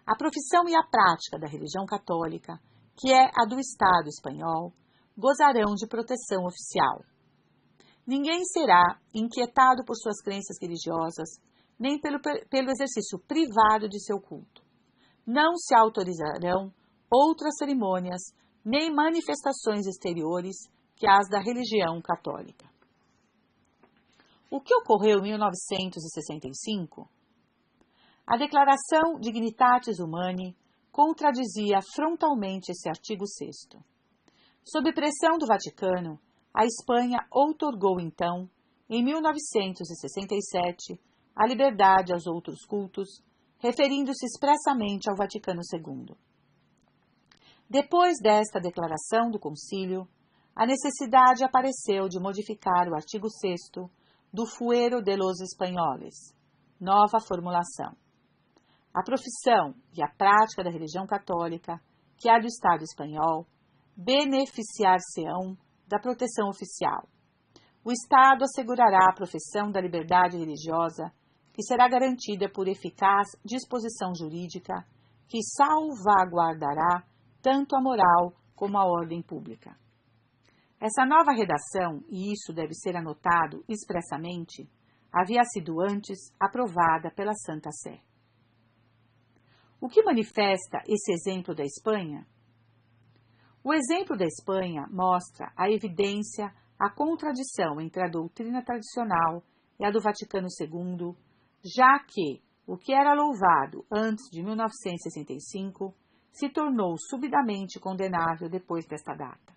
A profissão e a prática da religião católica, que é a do Estado espanhol, gozarão de proteção oficial. Ninguém será inquietado por suas crenças religiosas, nem pelo exercício privado de seu culto. Não se autorizarão outras cerimônias, nem manifestações exteriores que as da religião católica. O que ocorreu em 1965? A Declaração Dignitatis Humanae contradizia frontalmente esse artigo 6º. Sob pressão do Vaticano, a Espanha outorgou então, em 1967, a liberdade aos outros cultos, referindo-se expressamente ao Vaticano II. Depois desta declaração do concílio, a necessidade apareceu de modificar o artigo 6º do Fuero de los Españoles, nova formulação. A profissão e a prática da religião católica, que é a do Estado espanhol, beneficiar-se-ão da proteção oficial. O Estado assegurará a profissão da liberdade religiosa, que será garantida por eficaz disposição jurídica, que salvaguardará tanto a moral como a ordem pública. Essa nova redação, e isso deve ser anotado expressamente, havia sido antes aprovada pela Santa Sé. O que manifesta esse exemplo da Espanha? O exemplo da Espanha mostra a evidência, a contradição entre a doutrina tradicional e a do Vaticano II, já que o que era louvado antes de 1965 se tornou subitamente condenável depois desta data.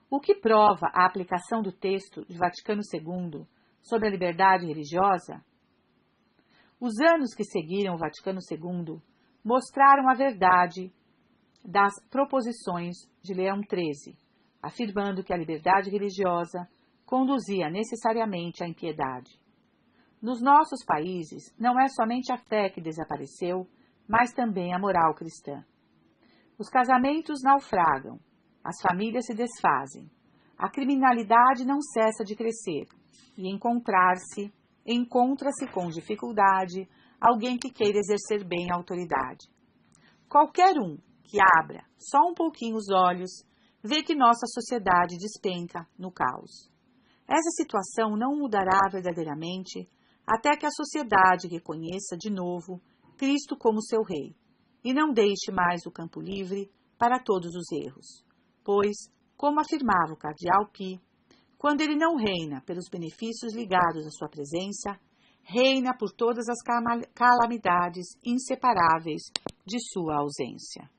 O que prova a aplicação do texto de Vaticano II sobre a liberdade religiosa? Os anos que seguiram o Vaticano II mostraram a verdade das proposições de Leão XIII, afirmando que a liberdade religiosa conduzia necessariamente à impiedade. Nos nossos países, não é somente a fé que desapareceu, mas também a moral cristã. Os casamentos naufragam, as famílias se desfazem, a criminalidade não cessa de crescer e encontra-se com dificuldade alguém que queira exercer bem a autoridade. Qualquer um que abra só um pouquinho os olhos vê que nossa sociedade despenca no caos. Essa situação não mudará verdadeiramente até que a sociedade reconheça de novo Cristo como seu Rei e não deixe mais o campo livre para todos os erros, pois, como afirmava o cardeal Pi, quando ele não reina pelos benefícios ligados à sua presença, reina por todas as calamidades inseparáveis de sua ausência.